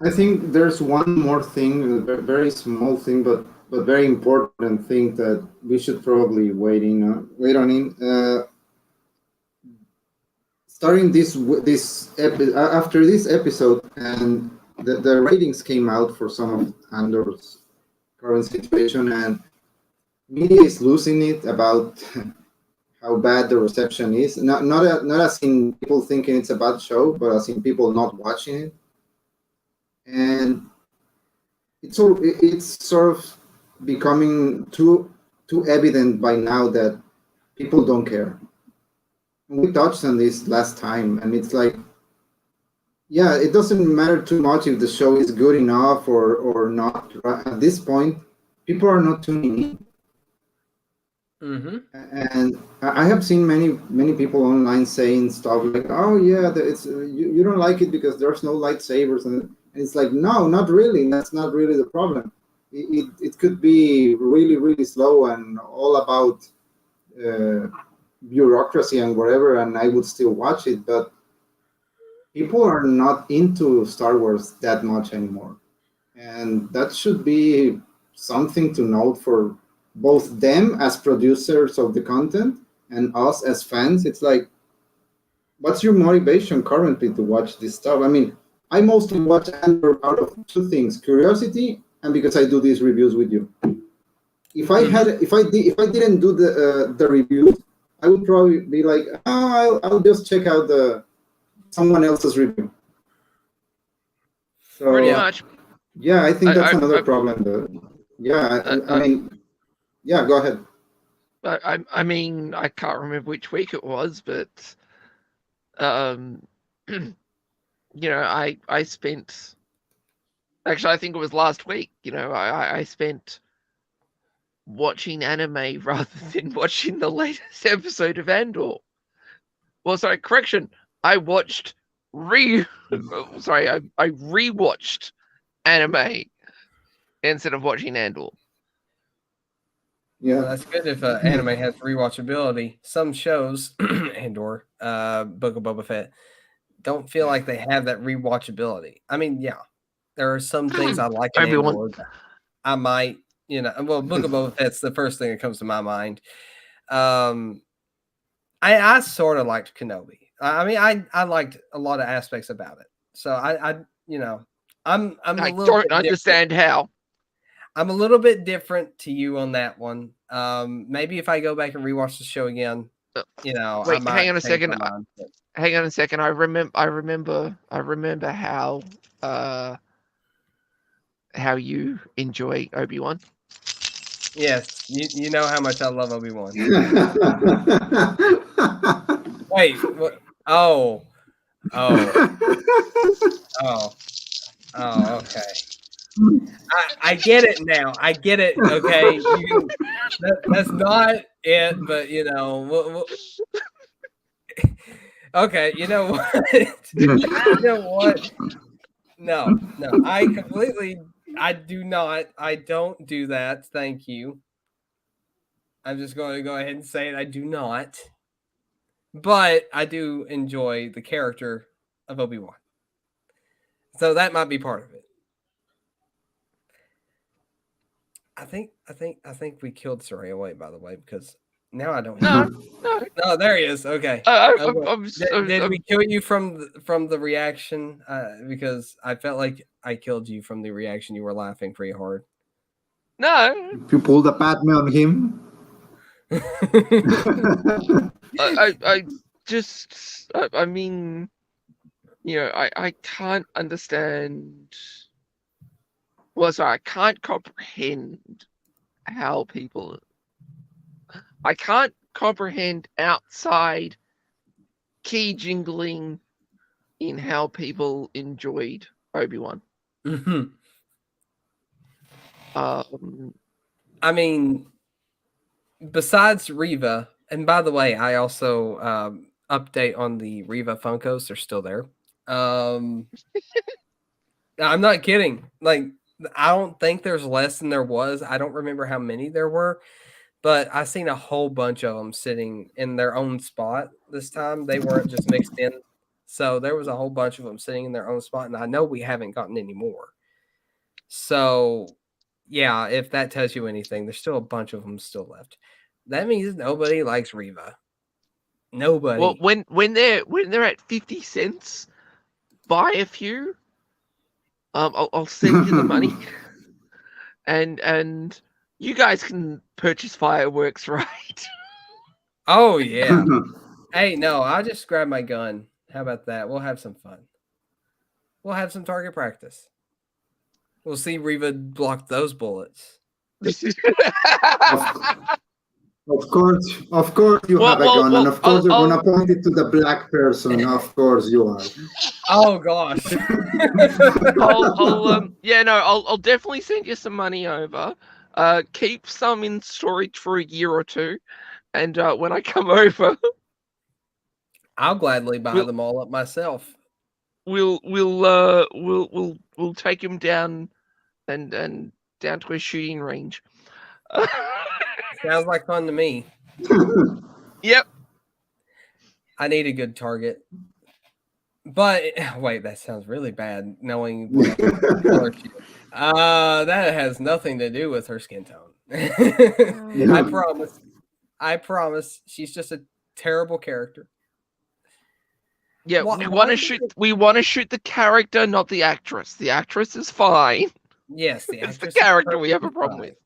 [SPEAKER 3] I think there's one more thing, a very small thing, but very important thing that we should probably wait on in. Starting after this episode, and the ratings came out for some of Andor's current situation, and media is losing it about how bad the reception is. Not as in people thinking it's a bad show, but as in people not watching it. And it's sort of becoming too evident by now that people don't care. We touched on this last time, and it's like, yeah, it doesn't matter too much if the show is good enough or not. At this point, people are not tuning in.
[SPEAKER 2] Mm-hmm.
[SPEAKER 3] And I have seen many people online saying stuff like, "Oh yeah, it's you don't like it because there's no lightsabers," and it's like, no, not really. That's not really the problem. It could be really slow and all about bureaucracy and whatever, and I would still watch it. But people are not into Star Wars that much anymore, and that should be something to note for both them as producers of the content and us as fans. It's like, what's your motivation currently to watch this stuff? I mean, I mostly watch Andor out of two things: curiosity, and because I do these reviews with you. If I didn't do the reviews, I would probably be like, oh, I'll just check out someone else's review. So
[SPEAKER 1] Pretty much.
[SPEAKER 3] yeah, I think that's another problem. Though. Yeah, I mean, yeah, go ahead.
[SPEAKER 1] I mean, I can't remember which week it was, but I spent. Actually, I think it was last week. I spent watching anime rather than watching the latest episode of Andor. Well, sorry, correction. I watched I rewatched anime instead of watching Andor.
[SPEAKER 2] Yeah, well, that's good if anime has rewatchability. Some shows, Andor, Book of Boba Fett, don't feel like they have that rewatchability. I mean, yeah, there are some things I like in Andor. I might, well, Book of Boba Fett's the first thing that comes to my mind. I sort of liked Kenobi. I mean, I liked a lot of aspects about it. So I'm I
[SPEAKER 1] don't understand how.
[SPEAKER 2] I'm a little bit different to you on that one. Maybe if I go back and rewatch the show again, you know, I
[SPEAKER 1] Wait,
[SPEAKER 2] might
[SPEAKER 1] hang on a
[SPEAKER 2] change
[SPEAKER 1] second.
[SPEAKER 2] my mind.
[SPEAKER 1] Hang on a second. I remember how you enjoy Obi-Wan.
[SPEAKER 2] Yes, you know how much I love Obi-Wan. Wait, what? Oh, okay. I get it now. I get it. Okay, that's not it, but you know, okay. You know what? You know what? No. I do not. I don't do that. Thank you. I'm just going to go ahead and say it. I do not. But I do enjoy the character of Obi-Wan. So that might be part of it. I think we killed Saray away, by the way, because now I don't
[SPEAKER 1] No,
[SPEAKER 2] hear.
[SPEAKER 1] no.
[SPEAKER 2] No, there he is. Okay. Did we kill you from the reaction? Because I felt like I killed you from the reaction. You were laughing pretty hard.
[SPEAKER 1] No.
[SPEAKER 3] You pulled a Padme on him.
[SPEAKER 1] I mean, you know, I can't understand. Well, sorry, I can't comprehend how people. I can't comprehend outside key jingling in how people enjoyed Obi-Wan.
[SPEAKER 2] I mean, besides Reva, and by the way, I also update on the Reva Funkos. They're still there. I'm not kidding. Like, I don't think there's less than there was. I don't remember how many there were, but I seen a whole bunch of them sitting in their own spot this time. They weren't just mixed in. So there was a whole bunch of them sitting in their own spot, and I know we haven't gotten any more. So, yeah, if that tells you anything, there's still a bunch of them still left. That means nobody likes Reva. Nobody.
[SPEAKER 1] Well, when they're at 50 cents, buy a few. I'll send you the money, and you guys can purchase fireworks, right?
[SPEAKER 2] Oh yeah. Hey, no, I'll just grab my gun. How about that? We'll have some fun. We'll have some target practice. We'll see Reva block those bullets.
[SPEAKER 3] Of course you have a gun, and of course you're gonna point it to the black person. Of course you are.
[SPEAKER 2] Oh gosh.
[SPEAKER 1] I'll definitely send you some money over. Keep some in storage for a year or two, and when I come over,
[SPEAKER 2] I'll gladly buy them all up myself.
[SPEAKER 1] We'll take him down and down to a shooting range.
[SPEAKER 2] Sounds like fun to me.
[SPEAKER 1] Yep.
[SPEAKER 2] I need a good target. But wait, that sounds really bad knowing what color she is. That has nothing to do with her skin tone. I promise. She's just a terrible character.
[SPEAKER 1] Yeah, we want to shoot the character, not the actress. The actress is fine.
[SPEAKER 2] Yes,
[SPEAKER 1] it's the character we have a problem with.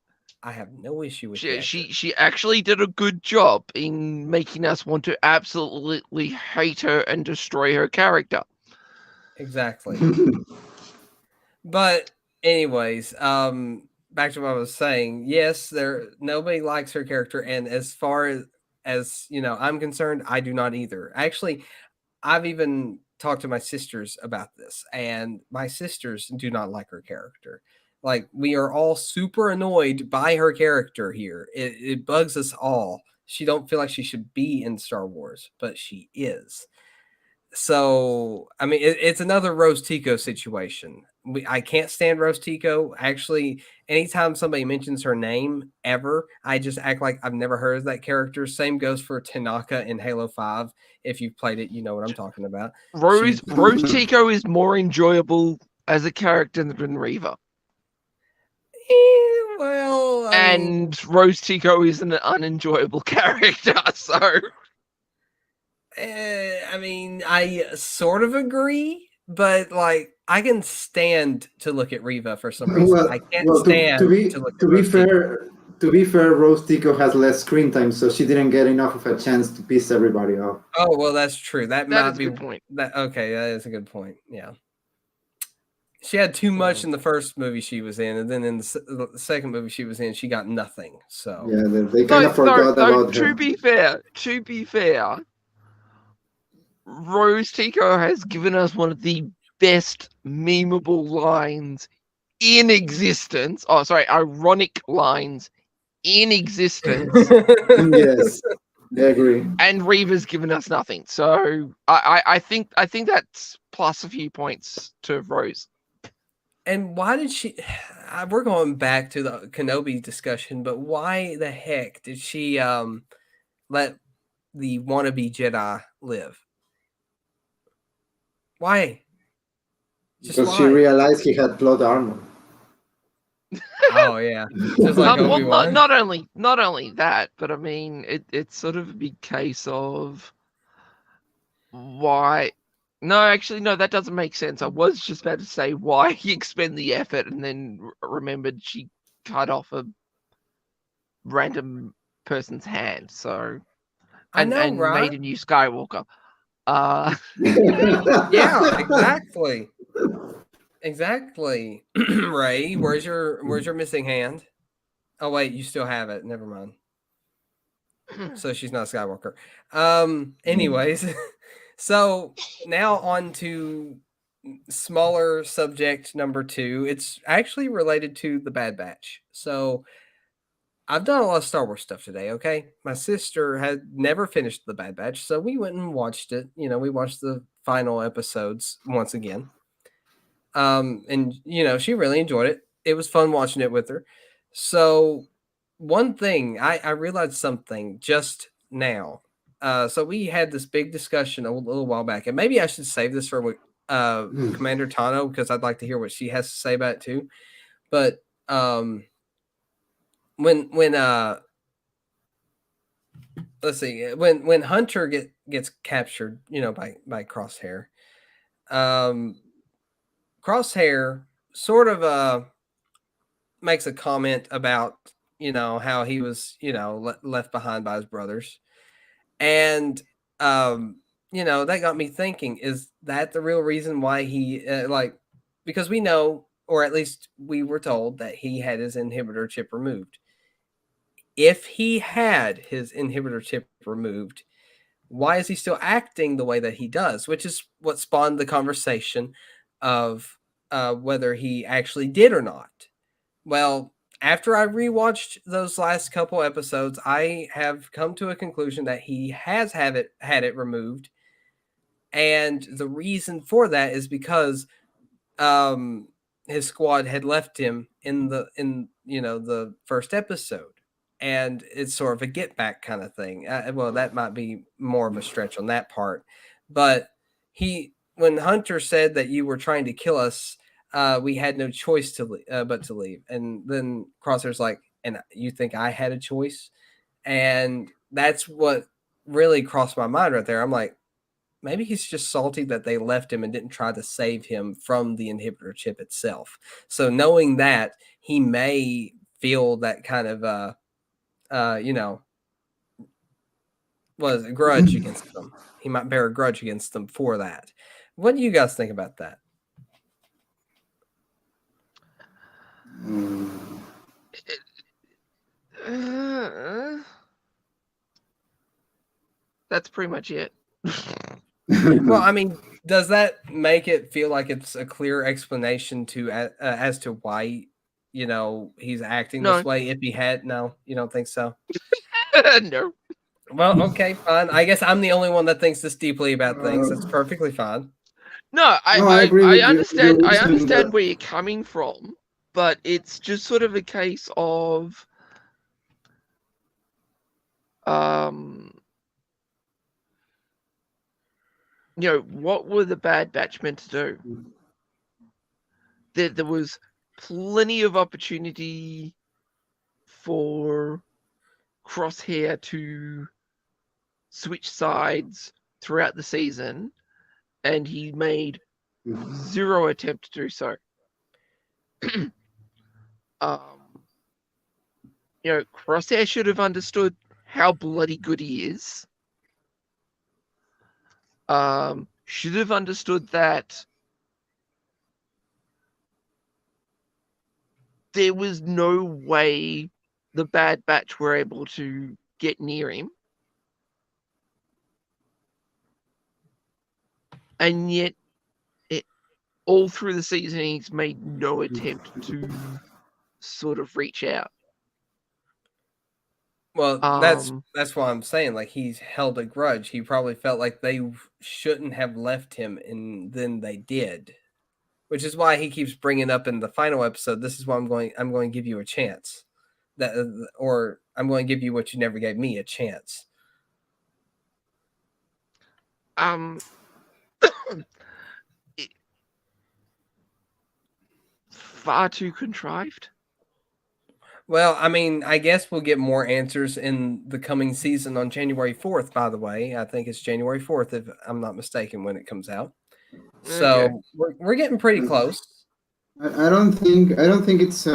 [SPEAKER 2] I have no issue with
[SPEAKER 1] she actually did a good job in making us want to absolutely hate her and destroy her character.
[SPEAKER 2] Exactly. But anyways, back to what I was saying. Yes, nobody likes her character, and as far as you know, I'm concerned, I do not either. Actually, I've even talked to my sisters about this, and my sisters do not like her character. Like, we are all super annoyed by her character here. It bugs us all. She don't feel like she should be in Star Wars, but she is. So, I mean, it's another Rose Tico situation. I can't stand Rose Tico. Actually, anytime somebody mentions her name ever, I just act like I've never heard of that character. Same goes for Tanaka in Halo 5. If you've played it, you know what I'm talking about.
[SPEAKER 1] Rose Tico is more enjoyable as a character than Reva.
[SPEAKER 2] Well,
[SPEAKER 1] Rose Tico is an unenjoyable character, so...
[SPEAKER 2] I mean, I sort of agree, but like, I can stand to look at Reva for some reason. I can't stand
[SPEAKER 3] to be fair. to be fair, Rose Tico has less screen time, so she didn't get enough of a chance to piss everybody off.
[SPEAKER 2] Oh well, that's true. That
[SPEAKER 1] That
[SPEAKER 2] might
[SPEAKER 1] is a
[SPEAKER 2] be
[SPEAKER 1] good point.
[SPEAKER 2] that. Okay, that is a good point. Yeah, she had too much in the first movie she was in, and then in the second movie she was in, she got nothing. So
[SPEAKER 3] Yeah, they kind of forgot about her.
[SPEAKER 1] To be fair, Rose Tico has given us one of the best memeable lines in existence. Oh, sorry, ironic lines in existence.
[SPEAKER 3] Yes, I agree.
[SPEAKER 1] And Reva's given us nothing. So I think that's plus a few points to Rose.
[SPEAKER 2] And why did she? We're going back to the Kenobi discussion, but why the heck did she let the wannabe Jedi live? Why? Just
[SPEAKER 3] Because she
[SPEAKER 2] why?
[SPEAKER 3] realized he had plot armor.
[SPEAKER 2] Oh yeah, just like
[SPEAKER 1] Well,
[SPEAKER 2] Obi-Wan.
[SPEAKER 1] not only that, but I mean, it's sort of a big case of why. No, actually, no, that doesn't make sense. I was just about to say why he expend the effort, and then remembered she cut off a random person's hand. So
[SPEAKER 2] I know,
[SPEAKER 1] and
[SPEAKER 2] right?
[SPEAKER 1] made a new Skywalker.
[SPEAKER 2] Yeah, exactly. Exactly. Ray, where's your missing hand? Oh wait, you still have it. Never mind. So she's not a Skywalker. Anyways, so now on to smaller subject number 2. It's actually related to the Bad Batch. So I've done a lot of Star Wars stuff today, okay? My sister had never finished the Bad Batch, so we went and watched it. You know, we watched the final episodes once again. And you know, she really enjoyed it. It was fun watching it with her. So one thing I realized something just now. So we had this big discussion a little while back, and maybe I should save this for Commander Tano because I'd like to hear what she has to say about it too. But when let's see, when Hunter gets captured, you know, by Crosshair, Crosshair sort of makes a comment about, you know, how he was, you know, left behind by his brothers. And you know, that got me thinking, is that the real reason why he because we know, or at least we were told, that he had his inhibitor chip removed. If he had his inhibitor chip removed, why is he still acting the way that he does? Which is what spawned the conversation of whether he actually did or not. Well, after I rewatched those last couple episodes, I have come to a conclusion that he has had it removed, and the reason for that is because his squad had left him in the first episode, and it's sort of a get back kind of thing. Well, that might be more of a stretch on that part, but when Hunter said that you were trying to kill us, we had no choice but to leave. And then Crosshair's like, and you think I had a choice? And that's what really crossed my mind right there. I'm like, maybe he's just salty that they left him and didn't try to save him from the inhibitor chip itself. So knowing that, he may feel that kind of you know, was a grudge against them. He might bear a grudge against them for that. What do you guys think about that?
[SPEAKER 1] That's pretty much it.
[SPEAKER 2] Well, I mean, does that make it feel like it's a clear explanation to as to why, you know, he's acting
[SPEAKER 1] No.
[SPEAKER 2] this way? If he had, no, you don't think so?
[SPEAKER 1] No.
[SPEAKER 2] Well, okay, fine. I guess I'm the only one that thinks this deeply about things. That's perfectly fine.
[SPEAKER 1] No,
[SPEAKER 3] I agree
[SPEAKER 1] I
[SPEAKER 3] with
[SPEAKER 1] understand.
[SPEAKER 3] your
[SPEAKER 1] I
[SPEAKER 3] reasoning
[SPEAKER 1] understand
[SPEAKER 3] that-
[SPEAKER 1] where you're coming from, but it's just sort of a case of you know, what were the Bad Batch meant to do? There was plenty of opportunity for Crosshair to switch sides throughout the season, and he made zero attempt to do so. You Crosshair should have understood how bloody good he is. Should have understood that there was no way the Bad Batch were able to get near him. And yet, all through the season, he's made no attempt to sort of reach out.
[SPEAKER 2] Well, that's why I'm saying, like, he's held a grudge. He probably felt like they shouldn't have left him, and then they did, which is why he keeps bringing up in the final episode. This is why I'm going to give you a chance, or I'm going to give you what you never gave me, a chance.
[SPEAKER 1] Far too contrived.
[SPEAKER 2] Well, I mean, I guess we'll get more answers in the coming season on January 4th, by the way. I think it's January 4th, if I'm not mistaken, when it comes out. So
[SPEAKER 1] Okay.
[SPEAKER 2] we're getting pretty close.
[SPEAKER 3] I don't think it's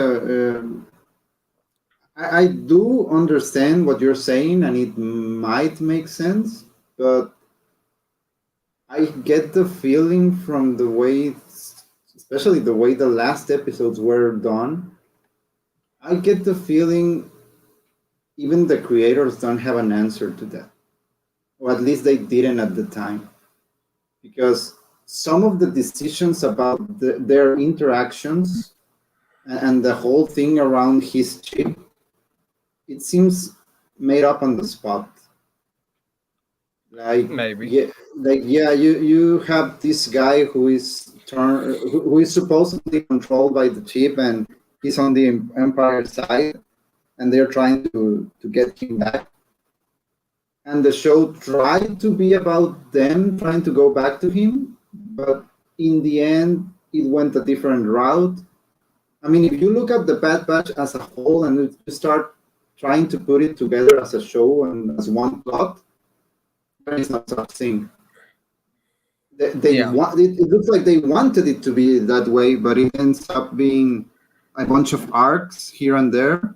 [SPEAKER 3] I do understand what you're saying, and it might make sense, but I get the feeling from the way, especially the way the last episodes were done, I get the feeling even the creators don't have an answer to that. Or at least they didn't at the time. Because some of the decisions about their interactions and the whole thing around his chip, it seems made up on the spot. Like
[SPEAKER 2] Maybe.
[SPEAKER 3] You have this guy who is supposedly controlled by the chip, and he's on the Empire side, and they're trying to get him back. And the show tried to be about them trying to go back to him, but in the end, it went a different route. I mean, if you look at the Bad Batch as a whole and you start trying to put it together as a show and as one plot, there is no such thing. It looks like they wanted it to be that way, but it ends up being a bunch of arcs here and there,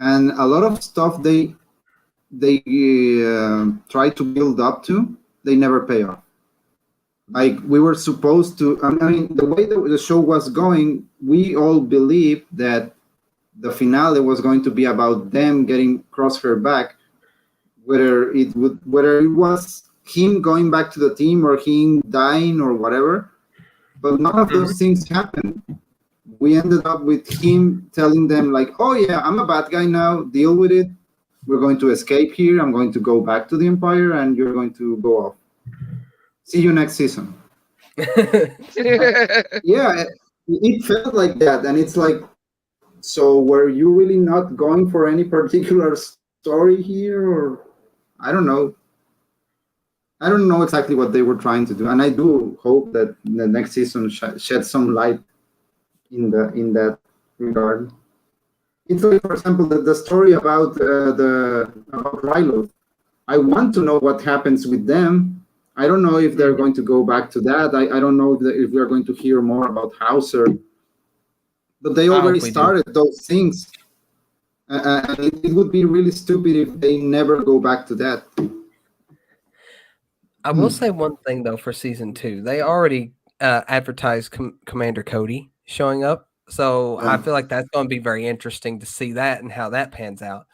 [SPEAKER 3] and a lot of stuff they try to build up to, they never pay off. Like, we were supposed to, I mean, the way the show was going, we all believed that the finale was going to be about them getting Crosshair back, whether it was him going back to the team or him dying or whatever. But none of those things happened. We ended up with him telling them, like, oh yeah, I'm a bad guy now, deal with it. We're going to escape here. I'm going to go back to the Empire, and you're going to go off. See you next season. Yeah, it felt like that. And it's like, so were you really not going for any particular story here? Or I don't know. I don't know exactly what they were trying to do. And I do hope that the next season sheds some light in that regard. It's like, for example, the story about Rylo. I want to know what happens with them. I don't know if they're going to go back to that. I don't know if we're going to hear more about Hauser. But they already started those things. And it would be really stupid if they never go back to that.
[SPEAKER 2] I will say one thing, though, for season 2. They already advertised Commander Cody showing up. So I feel like that's going to be very interesting to see that and how that pans out.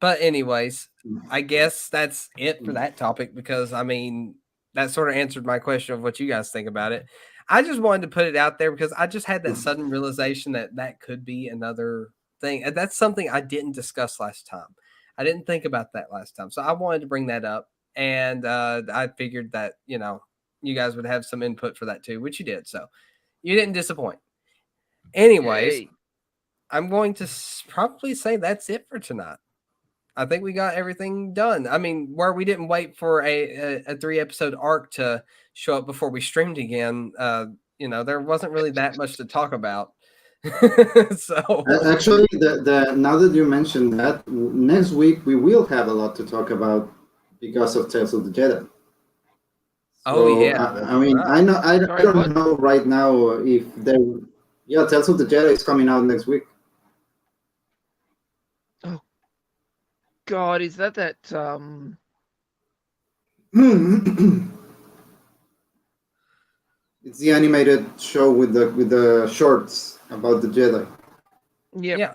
[SPEAKER 2] But anyways, I guess that's it for that topic, because, I mean, that sort of answered my question of what you guys think about it. I just wanted to put it out there because I just had that sudden realization that could be another thing. And that's something I didn't discuss last time. I didn't think about that last time. So I wanted to bring that up. And I figured that, you guys would have some input for that too, which you did. So you didn't disappoint. Anyways, Yay. I'm going to probably say that's it for tonight. I think we got everything done. I mean, where we didn't wait for a 3-episode arc to show up before we streamed again, there wasn't really that much to talk about. So
[SPEAKER 3] actually, now that you mentioned that, next week we will have a lot to talk about because of Tales of the Jedi.
[SPEAKER 2] So, yeah.
[SPEAKER 3] I mean, right. I don't know right now if Tales of the Jedi is coming out next week.
[SPEAKER 1] God, is that
[SPEAKER 3] It's the animated show with the shorts about the Jedi.
[SPEAKER 1] Yep.
[SPEAKER 2] Yeah.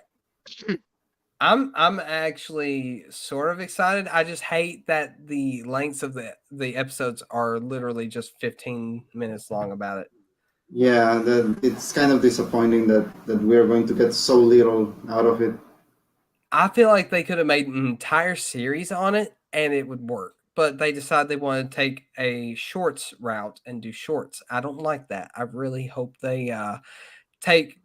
[SPEAKER 2] I'm actually sort of excited. I just hate that the lengths of the episodes are literally just 15 minutes long about it.
[SPEAKER 3] Yeah, it's kind of disappointing that we're going to get so little out of it.
[SPEAKER 2] I feel like they could have made an entire series on it and it would work. But they decided they want to take a shorts route and do shorts. I don't like that. I really hope they take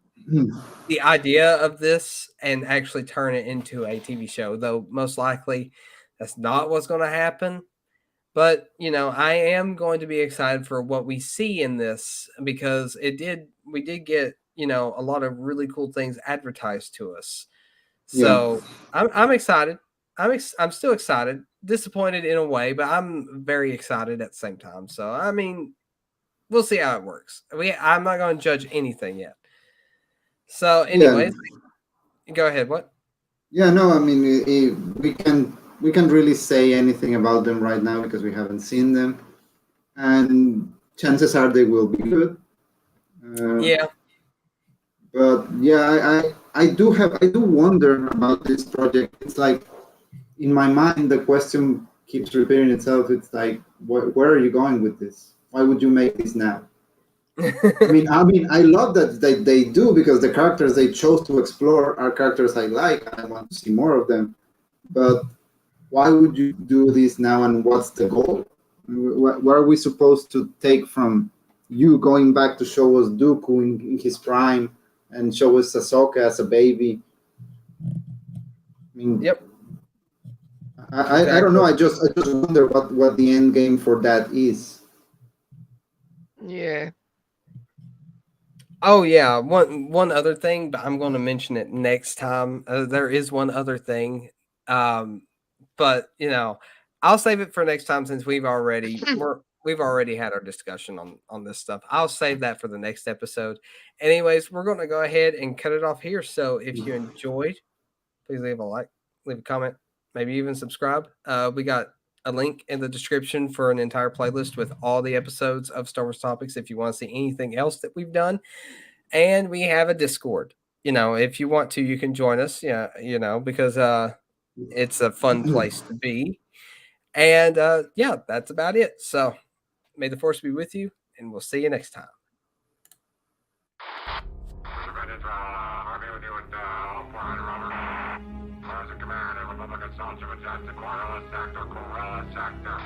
[SPEAKER 2] the idea of this and actually turn it into a TV show, though most likely that's not what's going to happen. But, I am going to be excited for what we see in this because we did get, a lot of really cool things advertised to us.
[SPEAKER 3] Yeah.
[SPEAKER 2] So I'm excited. I'm still excited, disappointed in a way, but I'm very excited at the same time. So, I mean, we'll see how it works. I'm not going to judge anything yet. So, anyways, go ahead. What?
[SPEAKER 3] Yeah, no, I mean, we can't really say anything about them right now because we haven't seen them, and chances are they will be good.
[SPEAKER 2] Yeah.
[SPEAKER 3] But yeah, I do wonder about this project. It's like in my mind the question keeps repeating itself. It's like, where are you going with this? Why would you make this now? I love that they do because the characters they chose to explore are characters I like. I want to see more of them. But why would you do this now, and what's the goal? What are we supposed to take from you going back to show us Dooku in his prime and show us Ahsoka as a baby?
[SPEAKER 2] Yep.
[SPEAKER 3] I don't know. I just wonder what the end game for that is.
[SPEAKER 1] Yeah.
[SPEAKER 2] Oh yeah, one other thing, but I'm going to mention it next time. There is one other thing, but I'll save it for next time since we've already had our discussion on this stuff. I'll save that for the next episode. Anyways, we're going to go ahead and cut it off here. So if you enjoyed, please leave a like, leave a comment, maybe even subscribe. We got a link in the description for an entire playlist with all the episodes of Star Wars Topics if you want to see anything else that we've done. And we have a Discord. If you want to, you can join us. Yeah, because it's a fun place to be. And yeah, that's about it. So may the force be with you, and we'll see you next time.
[SPEAKER 4] Sector.